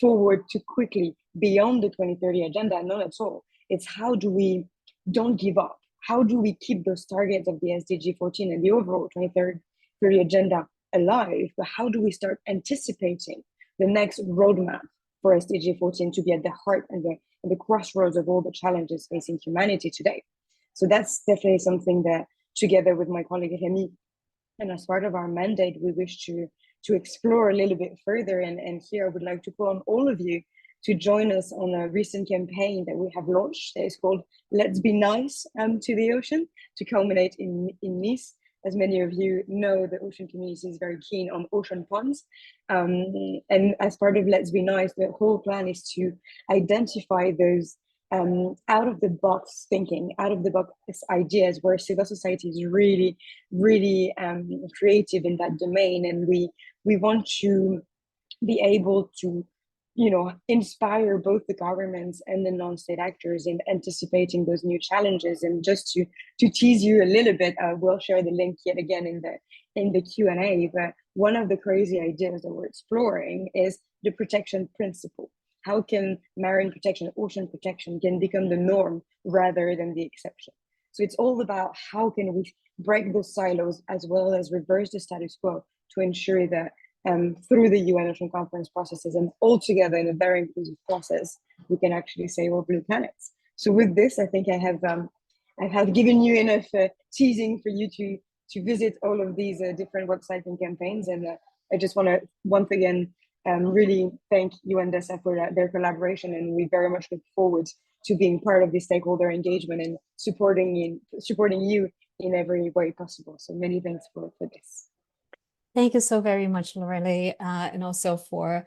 forward too quickly beyond the 2030 agenda, not at all. It's how do we don't give up? How do we keep those targets of the SDG 14 and the overall 2030 agenda alive? But how do we start anticipating the next roadmap for SDG 14 to be at the heart and the crossroads of all the challenges facing humanity today? So that's definitely something that, together with my colleague Remy, and as part of our mandate, we wish to explore a little bit further. And here I would like to call on all of you to join us on a recent campaign that we have launched that is called Let's Be Nice to the Ocean, to culminate in Nice. As many of you know, the ocean community is very keen on ocean ponds. And as part of Let's Be Nice, the whole plan is to identify those out-of-the-box thinking, out-of-the-box ideas where civil society is really, really creative in that domain. And we want to be able to inspire both the governments and the non-state actors in anticipating those new challenges. And just to tease you a little bit, we'll share the link yet again in the Q&A. But one of the crazy ideas that we're exploring is the protection principle. How can marine protection, ocean protection can become the norm rather than the exception? So it's all about how can we break those silos as well as reverse the status quo to ensure that through the UN Ocean Conference processes and all together in a very inclusive process, we can actually save our blue planets. So with this, I think I have given you enough teasing for you to visit all of these different websites and campaigns. And I just want to once again really thank UNDESA for their collaboration, and we very much look forward to being part of the stakeholder engagement and supporting you in every way possible. So many thanks for this. Thank you so very much, Lorelei, and also for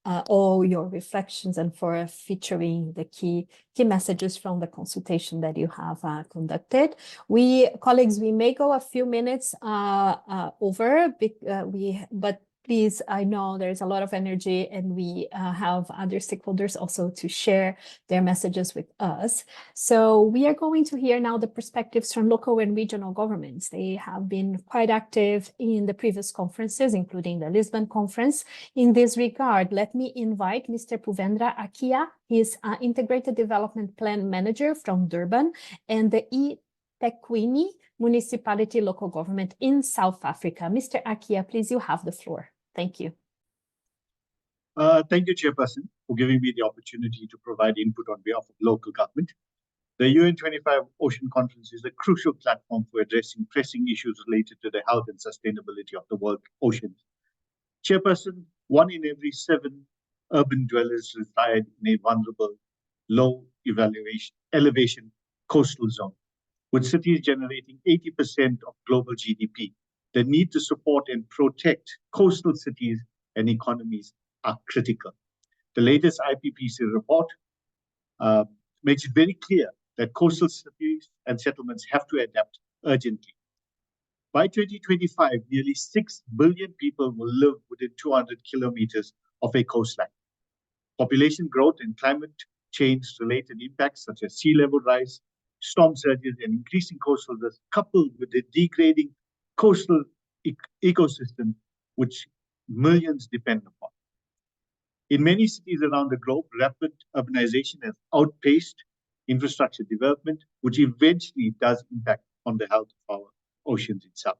all your reflections and for featuring the key messages from the consultation that you have conducted. Colleagues, we may go a few minutes over, but please, I know there's a lot of energy and we have other stakeholders also to share their messages with us. So we are going to hear now the perspectives from local and regional governments. They have been quite active in the previous conferences, including the Lisbon conference. In this regard, let me invite Mr. Puvendra Akia. He is Integrated Development Plan Manager from Durban and the eThekwini Municipality Local Government in South Africa. Mr. Akia, please, you have the floor. Thank you. Thank you, Chairperson, for giving me the opportunity to provide input on behalf of local government. The UN25 Ocean Conference is a crucial platform for addressing pressing issues related to the health and sustainability of the world oceans. Chairperson, 1 in every 7 urban dwellers reside in a vulnerable, low elevation coastal zone, with cities generating 80% of global GDP. The need to support and protect coastal cities and economies are critical. The latest IPCC report makes it very clear that coastal cities and settlements have to adapt urgently. By 2025, nearly 6 billion people will live within 200 kilometers of a coastline. Population growth and climate change-related impacts such as sea level rise, storm surges, and increasing coastal risk, coupled with the degrading coastal ecosystem, which millions depend upon. In many cities around the globe, rapid urbanization has outpaced infrastructure development, which eventually does impact on the health of our oceans itself.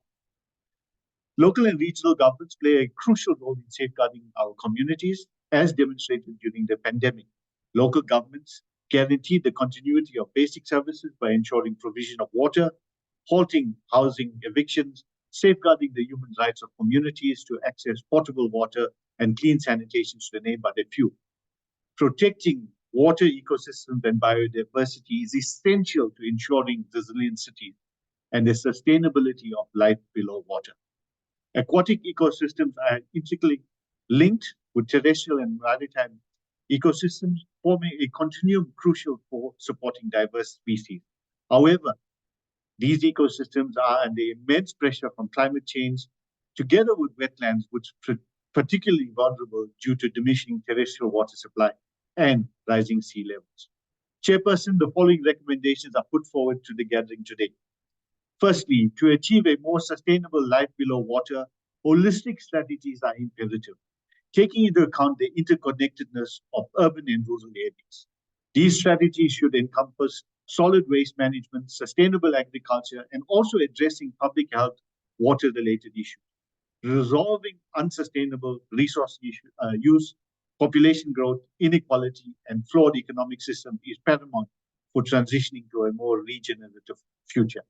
Local and regional governments play a crucial role in safeguarding our communities, as demonstrated during the pandemic. Local governments guarantee the continuity of basic services by ensuring provision of water, halting housing evictions, safeguarding the human rights of communities to access potable water and clean sanitation, to name but a few. Protecting water ecosystems and biodiversity is essential to ensuring resilient cities and the sustainability of life below water. Aquatic ecosystems are intricately linked with terrestrial and maritime ecosystems, forming a continuum crucial for supporting diverse species. However, these ecosystems are under immense pressure from climate change, together with wetlands, which are particularly vulnerable due to diminishing terrestrial water supply and rising sea levels. Chairperson, the following recommendations are put forward to the gathering today. Firstly, to achieve a more sustainable life below water, holistic strategies are imperative, taking into account the interconnectedness of urban and rural areas. These strategies should encompass solid waste management, sustainable agriculture, and also addressing public health, water-related issues. Resolving unsustainable resource use, population growth, inequality, and flawed economic system is paramount for transitioning to a more regenerative future.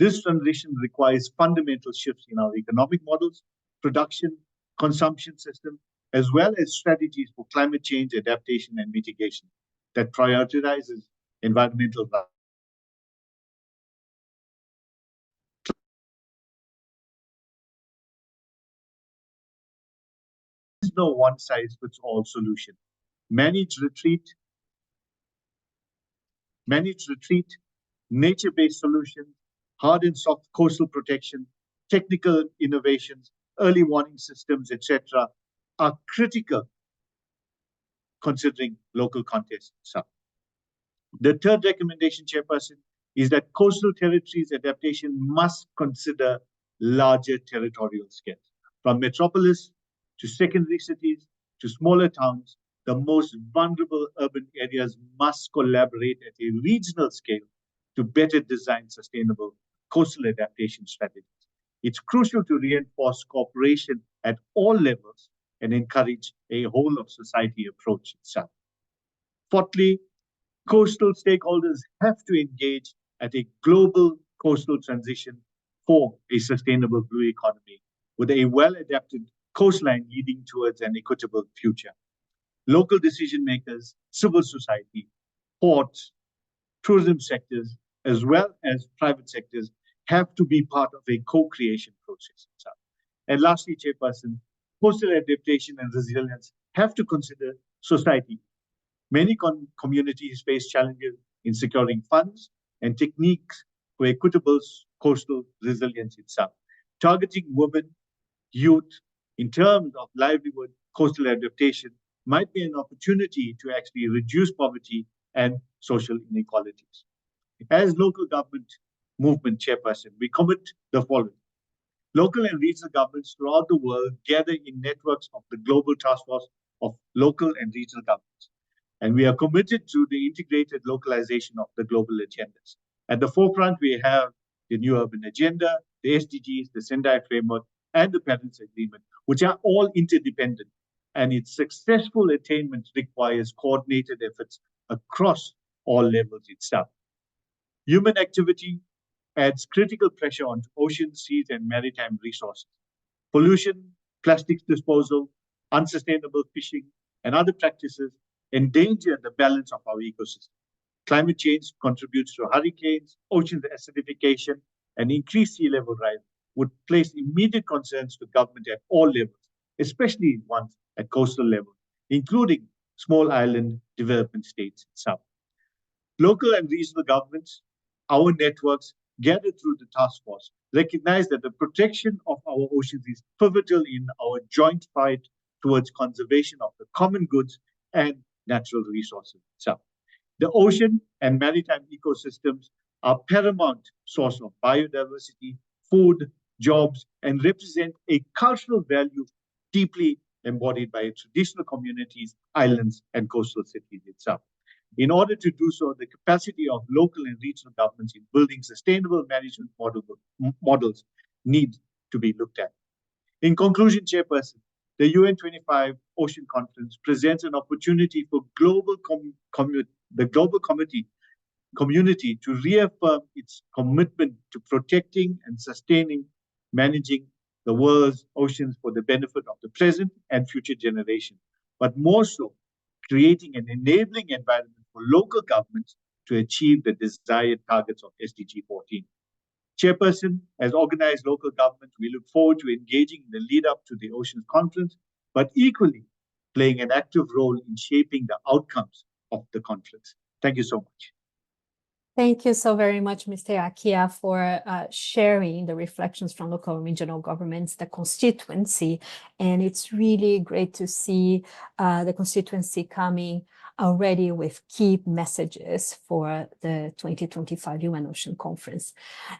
This transition requires fundamental shifts in our economic models, production, consumption system, as well as strategies for climate change adaptation and mitigation that prioritizes environmental rights. There is no one-size-fits-all solution. Managed retreat, nature-based solutions, hard and soft coastal protection, technical innovations, early warning systems, etc., are critical considering local context. The third recommendation, Chairperson, is that coastal territories adaptation must consider larger territorial scales. From metropolis to secondary cities to smaller towns, the most vulnerable urban areas must collaborate at a regional scale to better design sustainable coastal adaptation strategies. It's crucial to reinforce cooperation at all levels and encourage a whole of society approach itself. Fourthly, coastal stakeholders have to engage at a global coastal transition for a sustainable blue economy with a well-adapted coastline leading towards an equitable future. Local decision makers, civil society, ports, tourism sectors, as well as private sectors have to be part of a co-creation process itself. And lastly, Chairperson, coastal adaptation and resilience have to consider society. Many communities face challenges in securing funds and techniques for equitable coastal resilience itself. Targeting women, youth, in terms of livelihood, coastal adaptation, might be an opportunity to actually reduce poverty and social inequalities. As local government movement chairperson, we commit the following. Local and regional governments throughout the world gather in networks of the Global Task Force of Local and Regional Governments. And we are committed to the integrated localization of the global agendas. At the forefront, we have the New Urban Agenda, the SDGs, the Sendai Framework, and the Paris Agreement, which are all interdependent. And its successful attainment requires coordinated efforts across all levels itself. Human activity adds critical pressure onto oceans, seas, and maritime resources. Pollution, plastics disposal, unsustainable fishing, and other practices endanger the balance of our ecosystem. Climate change contributes to hurricanes, ocean acidification, and increased sea level rise would place immediate concerns to government at all levels, especially ones at coastal level, including small island development states itself. Local and regional governments, our networks, gathered through the task force, recognize that the protection of our oceans is pivotal in our joint fight towards conservation of the common goods and natural resources itself. The ocean and maritime ecosystems are paramount source of biodiversity, food, jobs, and represent a cultural value deeply embodied by traditional communities, islands, and coastal cities itself. In order to do so, the capacity of local and regional governments in building sustainable management models need to be looked at. In conclusion, Chairperson, the UN 25 Ocean Conference presents an opportunity for the global community to reaffirm its commitment to protecting and sustaining, managing the world's oceans for the benefit of the present and future generations, but more so, creating an enabling environment for local governments to achieve the desired targets of SDG 14. Chairperson, as organized local government, we look forward to engaging in the lead up to the Oceans Conference, but equally playing an active role in shaping the outcomes of the conference. Thank you so much. Thank you so very much, Mr. Akia, for sharing the reflections from local and regional governments, the constituency. And it's really great to see the constituency coming already with key messages for the 2025 UN Ocean Conference.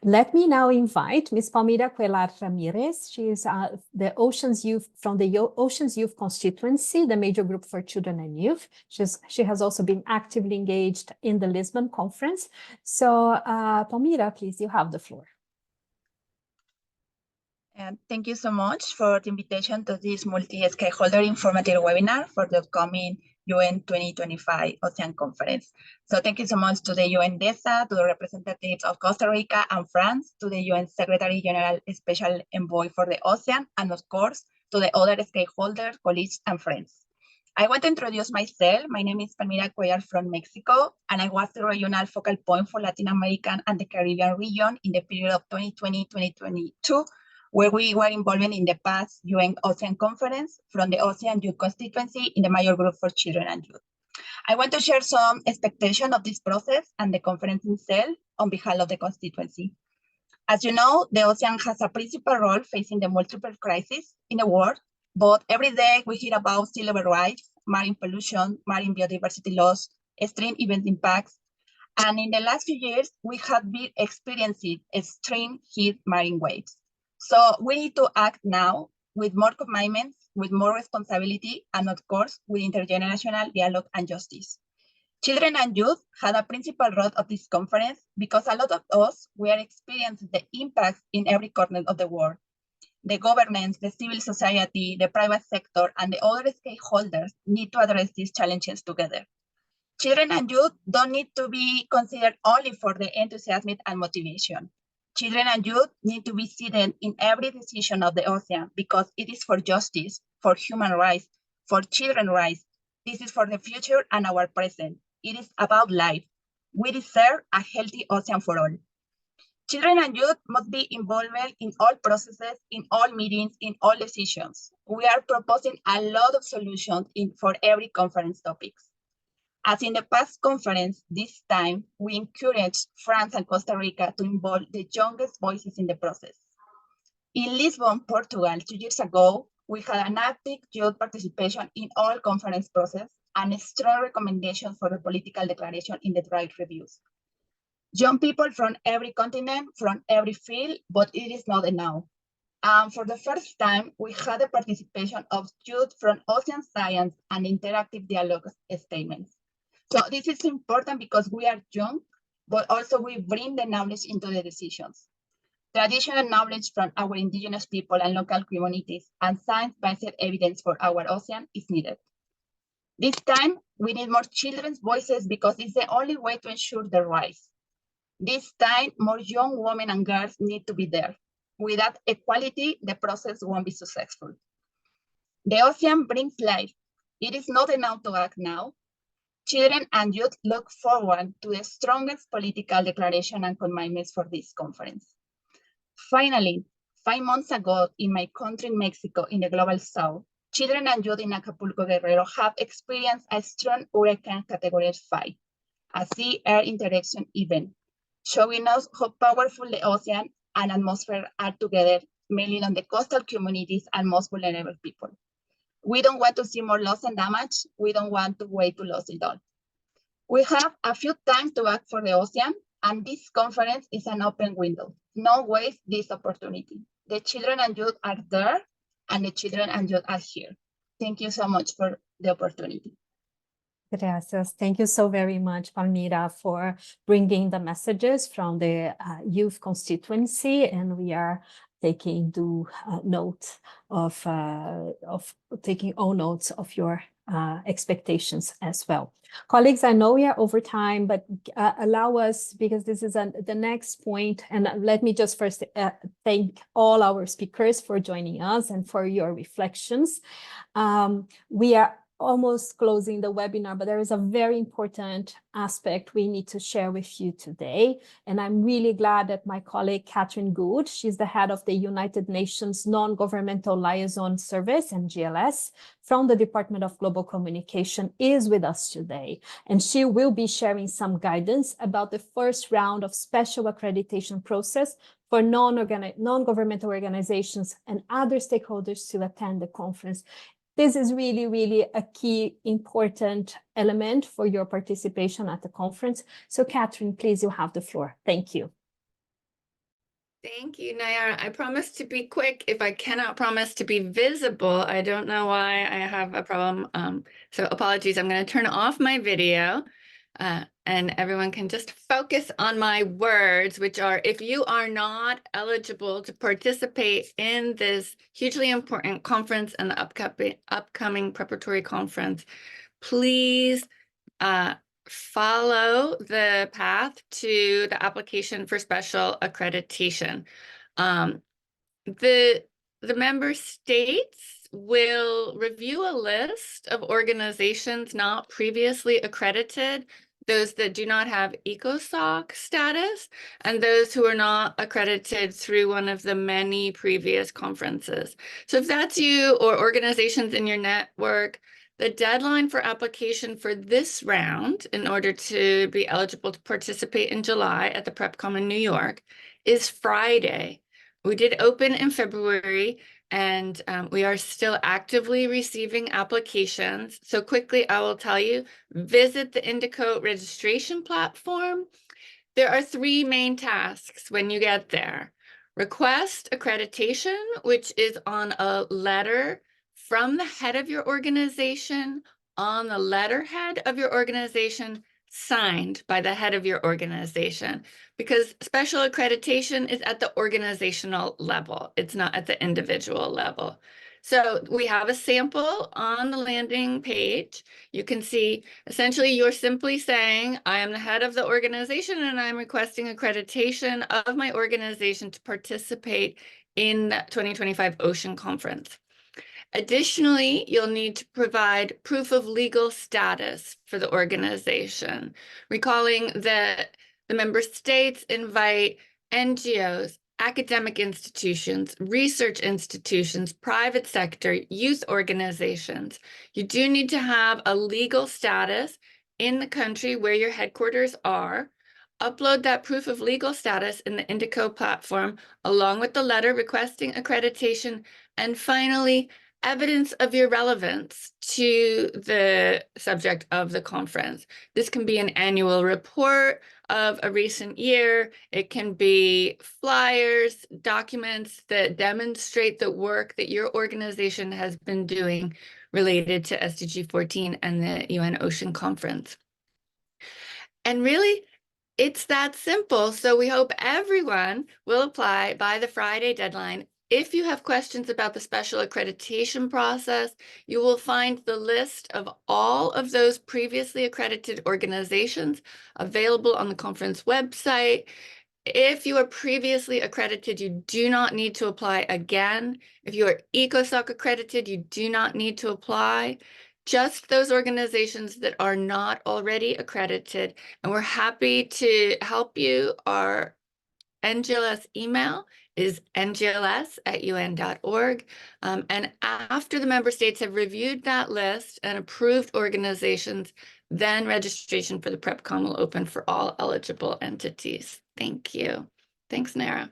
Let me now invite Ms. Palmira Cuellar Ramirez. She is the Oceans Youth from the Oceans Youth constituency, the major group for children and youth. She has also been actively engaged in the Lisbon Conference. So, Palmira, please, you have the floor. And thank you so much for the invitation to this multi-stakeholder informative webinar for the upcoming UN 2025 Ocean Conference. So thank you so much to the UN DESA, to the representatives of Costa Rica and France, to the UN Secretary General Special Envoy for the Ocean, and of course, to the other stakeholders, colleagues, and friends. I want to introduce myself. My name is Palmira Cuellar from Mexico, and I was the regional focal point for Latin American and the Caribbean region in the period of 2020-2022, where we were involved in the past UN Ocean Conference from the Ocean Youth constituency in the major group for children and youth. I want to share some expectation of this process and the conference itself on behalf of the constituency. As you know, the ocean has a principal role facing the multiple crises in the world, but every day we hear about sea level rise, marine pollution, marine biodiversity loss, extreme event impacts, and in the last few years, we have been experiencing extreme heat marine waves. So we need to act now with more commitments, with more responsibility, and of course, with intergenerational dialogue and justice. Children and youth had a principal role of this conference because a lot of us, we are experiencing the impacts in every corner of the world. The governments, the civil society, the private sector, and the other stakeholders need to address these challenges together. Children and youth don't need to be considered only for the enthusiasm and motivation. Children and youth need to be seen in every decision of the ocean because it is for justice, for human rights, for children's rights. This is for the future and our present. It is about life. We deserve a healthy ocean for all. Children and youth must be involved in all processes, in all meetings, in all decisions. We are proposing a lot of solutions for every conference topics. As in the past conference, this time, we encouraged France and Costa Rica to involve the youngest voices in the process. In Lisbon, Portugal, 2 years ago, we had an active youth participation in all conference process and a strong recommendation for the political declaration in the draft reviews. Young people from every continent, from every field, but it is not enough. For the first time, we had the participation of youth from ocean science and interactive dialogue statements. So this is important because we are young, but also we bring the knowledge into the decisions. Traditional knowledge from our indigenous people and local communities and science-based evidence for our ocean is needed. This time, we need more children's voices because it's the only way to ensure their rights. This time, more young women and girls need to be there. Without equality, the process won't be successful. The ocean brings life. It is not enough to act now. Children and youth look forward to the strongest political declaration and commitments for this conference. Finally, 5 months ago, in my country, Mexico, in the Global South, children and youth in Acapulco, Guerrero have experienced a strong hurricane category 5, a sea-air interaction event, showing us how powerful the ocean and atmosphere are together, mainly on the coastal communities and most vulnerable people. We don't want to see more loss and damage. We don't want to wait to lose it all. We have a few times to act for the ocean, and this conference is an open window. No waste this opportunity. The children and youth are there, and the children and youth are here. Thank you so much for the opportunity. Gracias. Thank you so very much, Palmira, for bringing the messages from the youth constituency, and we are taking due note of taking all notes of your expectations as well. Colleagues, I know we are over time, but allow us, because this is the next point, and let me just first thank all our speakers for joining us and for your reflections. We are almost closing the webinar, but there is a very important aspect we need to share with you today. And I'm really glad that my colleague, Catherine Good, she's the head of the United Nations Non-Governmental Liaison Service, NGLS, from the Department of Global Communication, is with us today. And she will be sharing some guidance about the first round of special accreditation process for non-governmental organizations and other stakeholders to attend the conference. This is really, really a key important element for your participation at the conference. So Catherine, please, you have the floor. Thank you. Thank you, Nayara. I promise to be quick. If I cannot promise to be visible, I don't know why I have a problem. So apologies, I'm going to turn off my video. And everyone can just focus on my words, which are, if you are not eligible to participate in this hugely important conference and the upcoming preparatory conference, please follow the path to the application for special accreditation. The member states will review a list of organizations not previously accredited, those that do not have ECOSOC status, and those who are not accredited through one of the many previous conferences. So if that's you or organizations in your network, the deadline for application for this round, in order to be eligible to participate in July at the PrepCom in New York, is Friday. We did open in February, and we are still actively receiving applications. So quickly, I will tell you, visit the Indico registration platform. There are 3 main tasks when you get there. Request accreditation, which is on a letter from the head of your organization, on the letterhead of your organization, signed by the head of your organization, because special accreditation is at the organizational level. It's not at the individual level. So we have a sample on the landing page. You can see essentially you're simply saying, I am the head of the organization and I'm requesting accreditation of my organization to participate in the 2025 Ocean Conference. Additionally, you'll need to provide proof of legal status for the organization, recalling that the member states invite NGOs, academic institutions, research institutions, private sector, youth organizations. You do need to have a legal status in the country where your headquarters are. Upload that proof of legal status in the Indico platform, along with the letter requesting accreditation. And finally, evidence of your relevance to the subject of the conference. This can be an annual report of a recent year. It can be flyers, documents that demonstrate the work that your organization has been doing related to SDG 14 and the UN Ocean Conference. And really, it's that simple. So we hope everyone will apply by the Friday deadline. If you have questions about the special accreditation process, you will find the list of all of those previously accredited organizations available on the conference website. If you are previously accredited, you do not need to apply again. If you are ECOSOC accredited, you do not need to apply. Just those organizations that are not already accredited, and we're happy to help you. Our NGLS email is ngls@un.org. And after the member states have reviewed that list and approved organizations, then registration for the PrepCon will open for all eligible entities. Thank you. Thanks, Nara.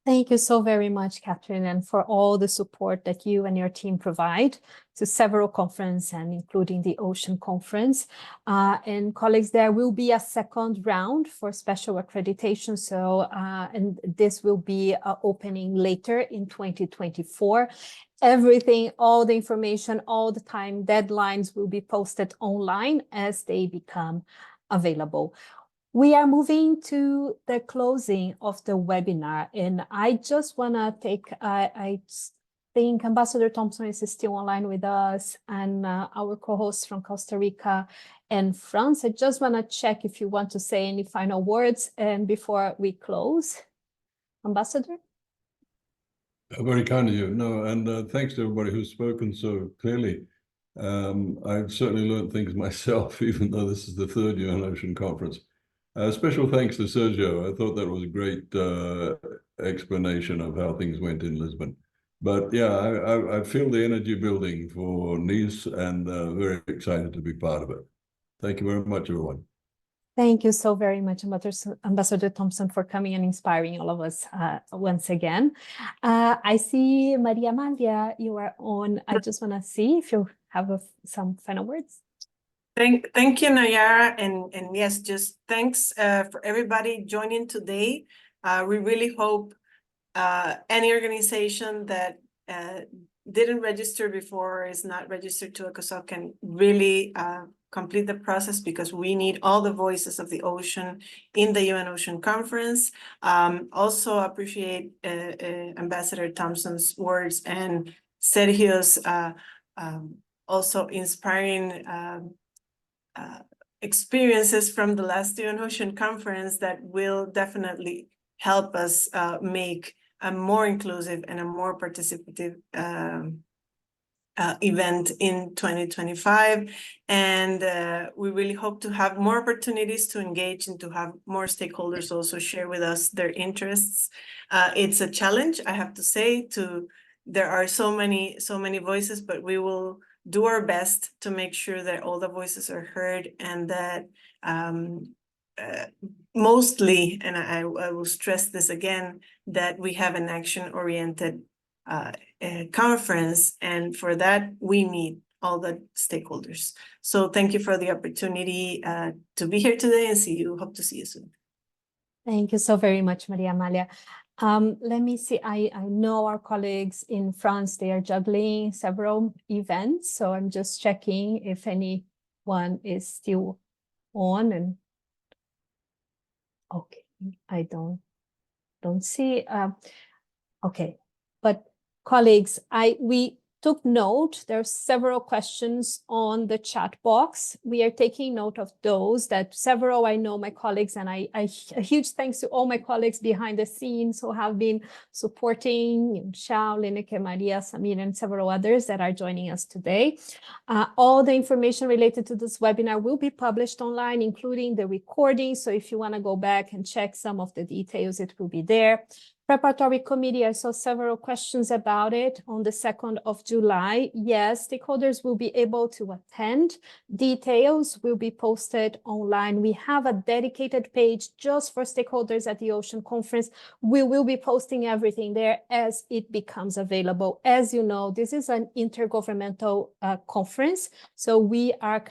Thank you so very much, Catherine, and for all the support that you and your team provide to several conferences, and including the Ocean Conference. And colleagues, there will be a second round for special accreditation. So, and this will be opening later in 2024. Everything, all the information, all the time deadlines will be posted online as they become available. We are moving to the closing of the webinar, and I just want to take, I think Ambassador Thompson is still online with us, and our co-hosts from Costa Rica and France. I just want to check if you want to say any final words and before we close. Ambassador? Very kind of you. No, and thanks to everybody who's spoken so clearly. I've certainly learned things myself, even though this is the third UN Ocean Conference. Special thanks to Sergio. I thought that was a great explanation of how things went in Lisbon. But yeah, I feel the energy building for Nice, and very excited to be part of it. Thank you very much, everyone. Thank you so very much, Ambassador Thompson, for coming and inspiring all of us once again. I see Maria Amalia, you are on. I just want to see if you have some final words. Thank you, Nayara, and yes, just thanks for everybody joining today. We really hope any organization that didn't register before or is not registered to ECOSOC can really complete the process, because we need all the voices of the ocean in the UN Ocean Conference. Also appreciate Ambassador Thompson's words and Sergio's also inspiring experiences from the last UN Ocean Conference that will definitely help us make a more inclusive and a more participative event in 2025. And we really hope to have more opportunities to engage and to have more stakeholders also share with us their interests. It's a challenge, I have to say, there are so many voices, but we will do our best to make sure that all the voices are heard, and that mostly, and I will stress this again, that we have an action-oriented conference, and for that we need all the stakeholders. So thank you for the opportunity to be here today, and hope to see you soon. Thank you so very much, Maria Amalia. Let me see, I know our colleagues in France, they are juggling several events, so I'm just checking if anyone is still on. And okay, I don't see, okay, but colleagues, we took note. There are several questions on the chat box. We are taking note of those, that several, I know my colleagues, and a huge thanks to all my colleagues behind the scenes who have been supporting, Shao, Lineke, Maria, Samir, and several others that are joining us today. All the information related to this webinar will be published online, including the recording. So if you want to go back and check some of the details, it will be there. Preparatory committee, I saw several questions about it on the 2nd of July. Yes, stakeholders will be able to attend. Details will be posted online. We have a dedicated page just for stakeholders at the Ocean Conference. We will be posting everything there as it becomes available. As you know, this is an intergovernmental conference. So we are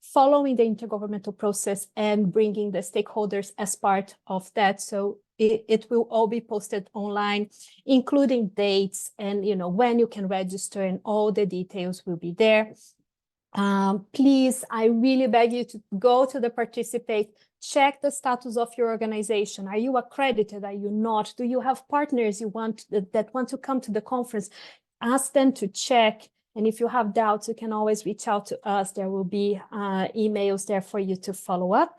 following the intergovernmental process and bringing the stakeholders as part of that. So it will all be posted online, including dates and when you can register, and all the details will be there. Please, I really beg you to go to the participate, check the status of your organization. Are you accredited? Are you not? Do you have partners that want to come to the conference? Ask them to check. And if you have doubts, you can always reach out to us. There will be emails there for you to follow up.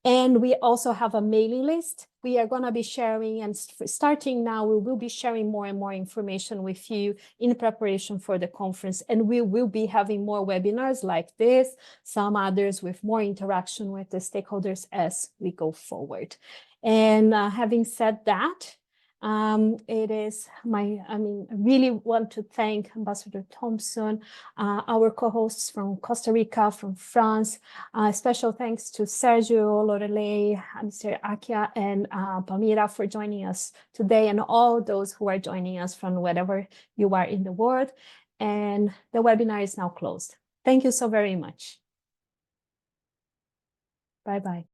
And we also have a mailing list. We are going to be sharing, and starting now, we will be sharing more and more information with you in preparation for the conference. And we will be having more webinars like this, some others with more interaction with the stakeholders as we go forward. And having said that, it is I really want to thank Ambassador Thompson, our co-hosts from Costa Rica, from France. Special thanks to Sergio, Lorelei, Mr. Akia, and Palmira for joining us today, and all those who are joining us from wherever you are in the world. And the webinar is now closed. Thank you so very much. Bye-bye.